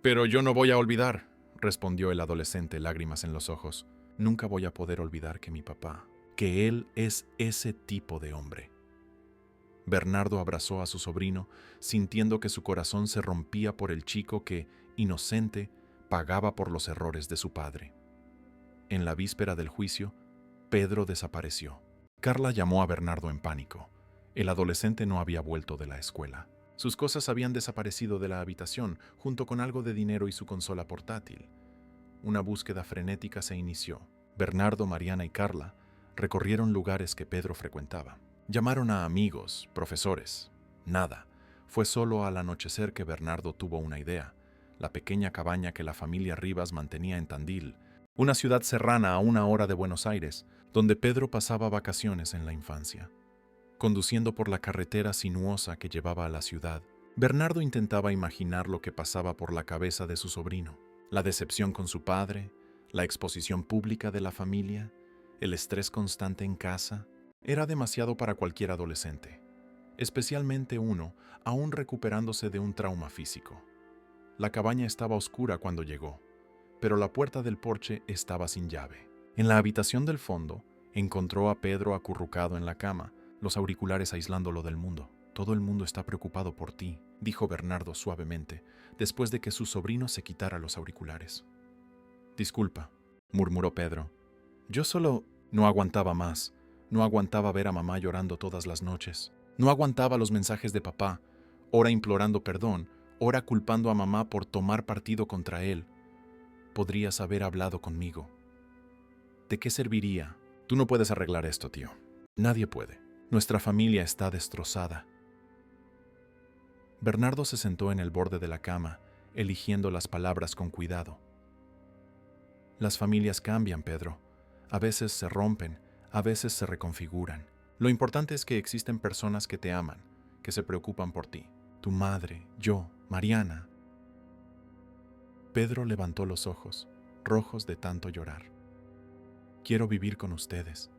Pero yo no voy a olvidar, respondió el adolescente, lágrimas en los ojos. Nunca voy a poder olvidar que mi papá, que él es ese tipo de hombre. Bernardo abrazó a su sobrino, sintiendo que su corazón se rompía por el chico que, inocente, pagaba por los errores de su padre. En la víspera del juicio, Pedro desapareció. Carla llamó a Bernardo en pánico. El adolescente no había vuelto de la escuela. Sus cosas habían desaparecido de la habitación, junto con algo de dinero y su consola portátil. Una búsqueda frenética se inició. Bernardo, Mariana y Carla recorrieron lugares que Pedro frecuentaba. Llamaron a amigos, profesores. Nada. Fue solo al anochecer que Bernardo tuvo una idea. La pequeña cabaña que la familia Rivas mantenía en Tandil, una ciudad serrana a 1 hora de Buenos Aires, donde Pedro pasaba vacaciones en la infancia. Conduciendo por la carretera sinuosa que llevaba a la ciudad, Bernardo intentaba imaginar lo que pasaba por la cabeza de su sobrino. La decepción con su padre, la exposición pública de la familia, el estrés constante en casa. Era demasiado para cualquier adolescente, especialmente uno aún recuperándose de un trauma físico. La cabaña estaba oscura cuando llegó, pero la puerta del porche estaba sin llave. En la habitación del fondo, encontró a Pedro acurrucado en la cama, los auriculares aislándolo del mundo. Todo el mundo está preocupado por ti, dijo Bernardo suavemente, después de que su sobrino se quitara los auriculares. Disculpa, murmuró Pedro. Yo solo no aguantaba más. No aguantaba ver a mamá llorando todas las noches. No aguantaba los mensajes de papá, ora implorando perdón, ora culpando a mamá por tomar partido contra él. Podrías haber hablado conmigo. ¿De qué serviría? Tú no puedes arreglar esto, tío. Nadie puede. Nuestra familia está destrozada. Bernardo se sentó en el borde de la cama, eligiendo las palabras con cuidado. Las familias cambian, Pedro. A veces se rompen, a veces se reconfiguran. Lo importante es que existen personas que te aman, que se preocupan por ti. Tu madre, yo, Mariana. Pedro levantó los ojos, rojos de tanto llorar. Quiero vivir con ustedes,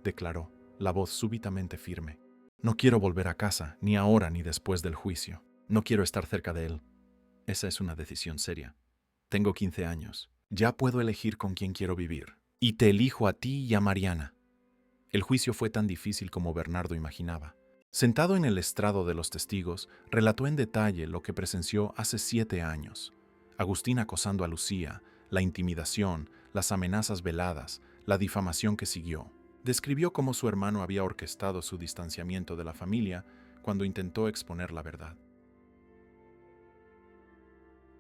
declaró, la voz súbitamente firme. No quiero volver a casa, ni ahora ni después del juicio. No quiero estar cerca de él. Esa es una decisión seria. Tengo 15 años. Ya puedo elegir con quién quiero vivir. Y te elijo a ti y a Mariana. El juicio fue tan difícil como Bernardo imaginaba. Sentado en el estrado de los testigos, relató en detalle lo que presenció hace 7 años. Agustín acosando a Lucía, la intimidación, las amenazas veladas, la difamación que siguió. Describió cómo su hermano había orquestado su distanciamiento de la familia cuando intentó exponer la verdad.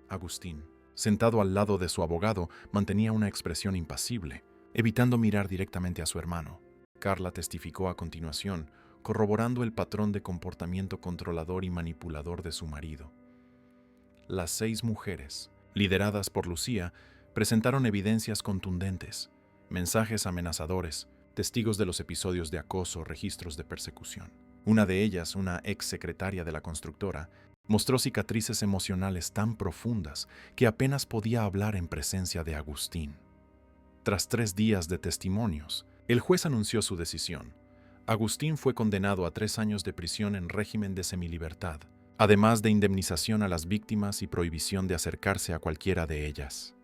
Agustín, sentado al lado de su abogado, mantenía una expresión impasible, evitando mirar directamente a su hermano. Carla testificó a continuación, corroborando el patrón de comportamiento controlador y manipulador de su marido. Las 6 mujeres, lideradas por Lucía, presentaron evidencias contundentes, mensajes amenazadores, testigos de los episodios de acoso, registros de persecución. Una de ellas, una ex secretaria de la constructora, mostró cicatrices emocionales tan profundas que apenas podía hablar en presencia de Agustín. Tras 3 días de testimonios, el juez anunció su decisión. Agustín fue condenado a 3 años de prisión en régimen de semilibertad, además de indemnización a las víctimas y prohibición de acercarse a cualquiera de ellas.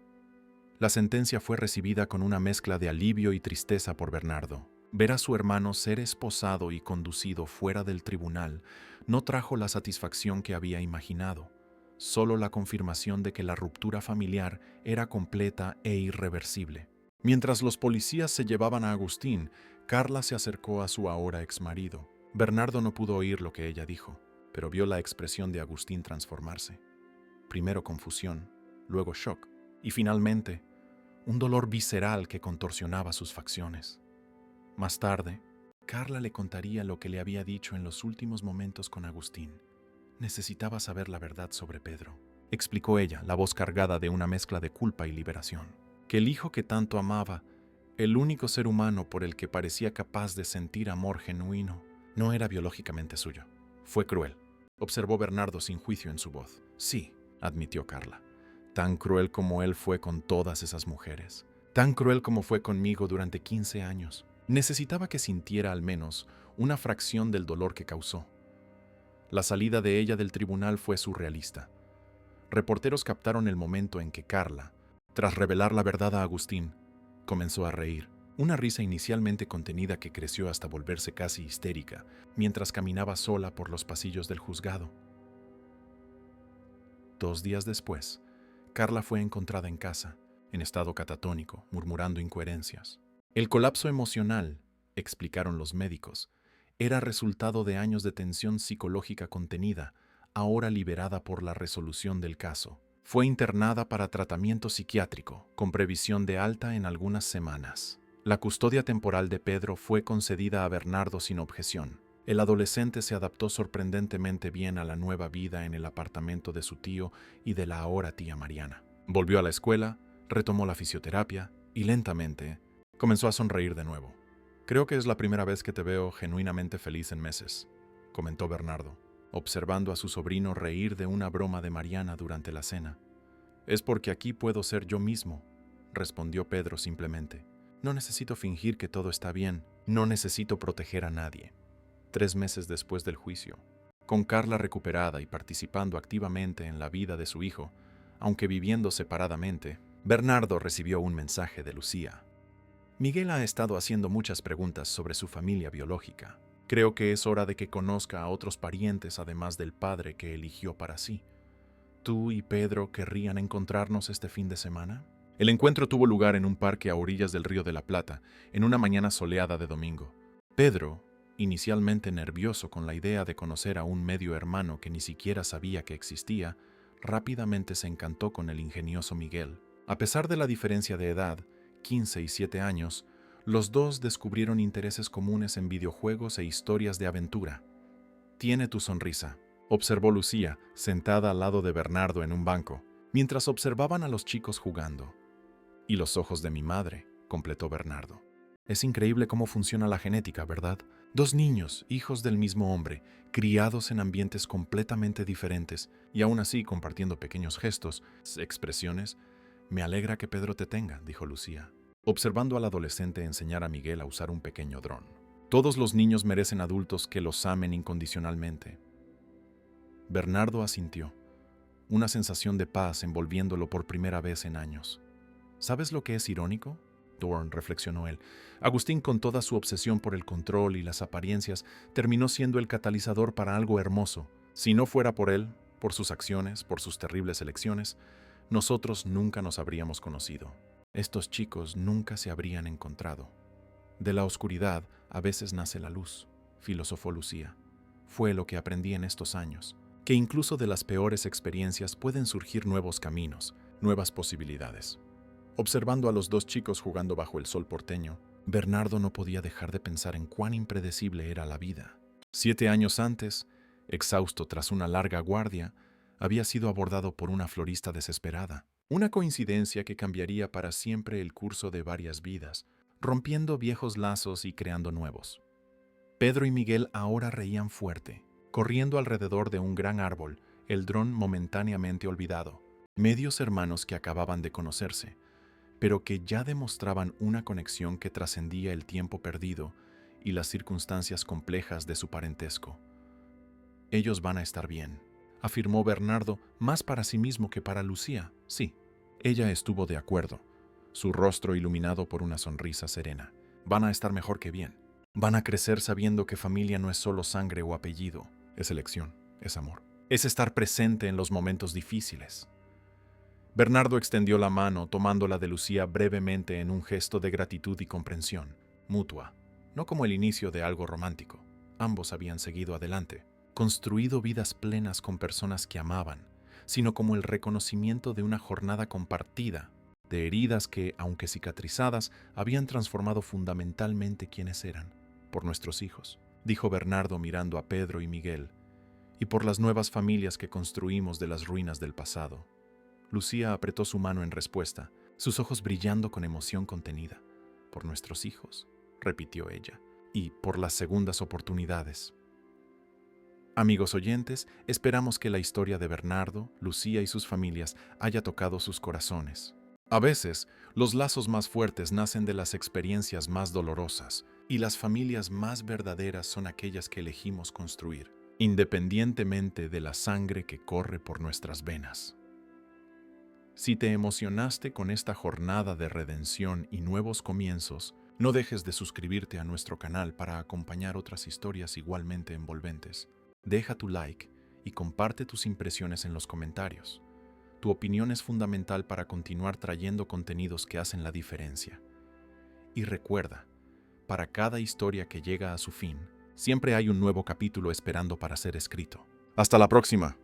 La sentencia fue recibida con una mezcla de alivio y tristeza por Bernardo. Ver a su hermano ser esposado y conducido fuera del tribunal no trajo la satisfacción que había imaginado, solo la confirmación de que la ruptura familiar era completa e irreversible. Mientras los policías se llevaban a Agustín, Carla se acercó a su ahora exmarido. Bernardo no pudo oír lo que ella dijo, pero vio la expresión de Agustín transformarse. Primero confusión, luego shock, y finalmente un dolor visceral que contorsionaba sus facciones. Más tarde, Carla le contaría lo que le había dicho en los últimos momentos con Agustín. Necesitaba saber la verdad sobre Pedro, explicó ella, la voz cargada de una mezcla de culpa y liberación. Que el hijo que tanto amaba, el único ser humano por el que parecía capaz de sentir amor genuino, no era biológicamente suyo. Fue cruel, observó Bernardo sin juicio en su voz. Sí, admitió Carla. Tan cruel como él fue con todas esas mujeres. Tan cruel como fue conmigo durante 15 años. Necesitaba que sintiera al menos una fracción del dolor que causó. La salida de ella del tribunal fue surrealista. Reporteros captaron el momento en que Carla, tras revelar la verdad a Agustín, comenzó a reír. Una risa inicialmente contenida que creció hasta volverse casi histérica mientras caminaba sola por los pasillos del juzgado. 2 días después, Carla fue encontrada en casa, en estado catatónico, murmurando incoherencias. El colapso emocional, explicaron los médicos, era resultado de años de tensión psicológica contenida, ahora liberada por la resolución del caso. Fue internada para tratamiento psiquiátrico, con previsión de alta en algunas semanas. La custodia temporal de Pedro fue concedida a Bernardo sin objeción. El adolescente se adaptó sorprendentemente bien a la nueva vida en el apartamento de su tío y de la ahora tía Mariana. Volvió a la escuela, retomó la fisioterapia y lentamente comenzó a sonreír de nuevo. Creo que es la primera vez que te veo genuinamente feliz en meses, comentó Bernardo, observando a su sobrino reír de una broma de Mariana durante la cena. Es porque aquí puedo ser yo mismo, respondió Pedro simplemente. No necesito fingir que todo está bien, no necesito proteger a nadie. 3 meses después del juicio, con Carla recuperada y participando activamente en la vida de su hijo, aunque viviendo separadamente, Bernardo recibió un mensaje de Lucía. Miguel ha estado haciendo muchas preguntas sobre su familia biológica. Creo que es hora de que conozca a otros parientes además del padre que eligió para sí. ¿Tú y Pedro querrían encontrarnos este fin de semana? El encuentro tuvo lugar en un parque a orillas del Río de la Plata, en una mañana soleada de domingo. Pedro, inicialmente nervioso con la idea de conocer a un medio hermano que ni siquiera sabía que existía, rápidamente se encantó con el ingenioso Miguel. A pesar de la diferencia de edad, 15 y 7 años, los dos descubrieron intereses comunes en videojuegos e historias de aventura. «Tiene tu sonrisa», observó Lucía, sentada al lado de Bernardo en un banco, mientras observaban a los chicos jugando. «Y los ojos de mi madre», completó Bernardo. «Es increíble cómo funciona la genética, ¿verdad? Dos niños, hijos del mismo hombre, criados en ambientes completamente diferentes y aún así compartiendo pequeños gestos, expresiones. Me alegra que Pedro te tenga», dijo Lucía, observando al adolescente enseñar a Miguel a usar un pequeño dron. «Todos los niños merecen adultos que los amen incondicionalmente». Bernardo asintió, una sensación de paz envolviéndolo por primera vez en años. «¿Sabes lo que es irónico?», Dorn reflexionó él. Agustín, con toda su obsesión por el control y las apariencias, terminó siendo el catalizador para algo hermoso. Si no fuera por él, por sus acciones, por sus terribles elecciones, nosotros nunca nos habríamos conocido. Estos chicos nunca se habrían encontrado. «De la oscuridad a veces nace la luz», filosofó Lucía. «Fue lo que aprendí en estos años, que incluso de las peores experiencias pueden surgir nuevos caminos, nuevas posibilidades». Observando a los dos chicos jugando bajo el sol porteño, Bernardo no podía dejar de pensar en cuán impredecible era la vida. 7 años antes, exhausto tras una larga guardia, había sido abordado por una florista desesperada. Una coincidencia que cambiaría para siempre el curso de varias vidas, rompiendo viejos lazos y creando nuevos. Pedro y Miguel ahora reían fuerte, corriendo alrededor de un gran árbol, el dron momentáneamente olvidado. Medios hermanos que acababan de conocerse, pero que ya demostraban una conexión que trascendía el tiempo perdido y las circunstancias complejas de su parentesco. «Ellos van a estar bien», afirmó Bernardo, más para sí mismo que para Lucía. Sí, ella estuvo de acuerdo, su rostro iluminado por una sonrisa serena. «Van a estar mejor que bien. Van a crecer sabiendo que familia no es solo sangre o apellido, es elección, es amor. Es estar presente en los momentos difíciles». Bernardo extendió la mano, tomándola de Lucía brevemente en un gesto de gratitud y comprensión mutua, no como el inicio de algo romántico. Ambos habían seguido adelante, construido vidas plenas con personas que amaban, sino como el reconocimiento de una jornada compartida, de heridas que, aunque cicatrizadas, habían transformado fundamentalmente quienes eran, por nuestros hijos, dijo Bernardo mirando a Pedro y Miguel, y por las nuevas familias que construimos de las ruinas del pasado. Lucía apretó su mano en respuesta, sus ojos brillando con emoción contenida. «Por nuestros hijos», repitió ella, «y por las segundas oportunidades». Amigos oyentes, esperamos que la historia de Bernardo, Lucía y sus familias haya tocado sus corazones. A veces, los lazos más fuertes nacen de las experiencias más dolorosas, y las familias más verdaderas son aquellas que elegimos construir, independientemente de la sangre que corre por nuestras venas. Si te emocionaste con esta jornada de redención y nuevos comienzos, no dejes de suscribirte a nuestro canal para acompañar otras historias igualmente envolventes. Deja tu like y comparte tus impresiones en los comentarios. Tu opinión es fundamental para continuar trayendo contenidos que hacen la diferencia. Y recuerda, para cada historia que llega a su fin, siempre hay un nuevo capítulo esperando para ser escrito. ¡Hasta la próxima!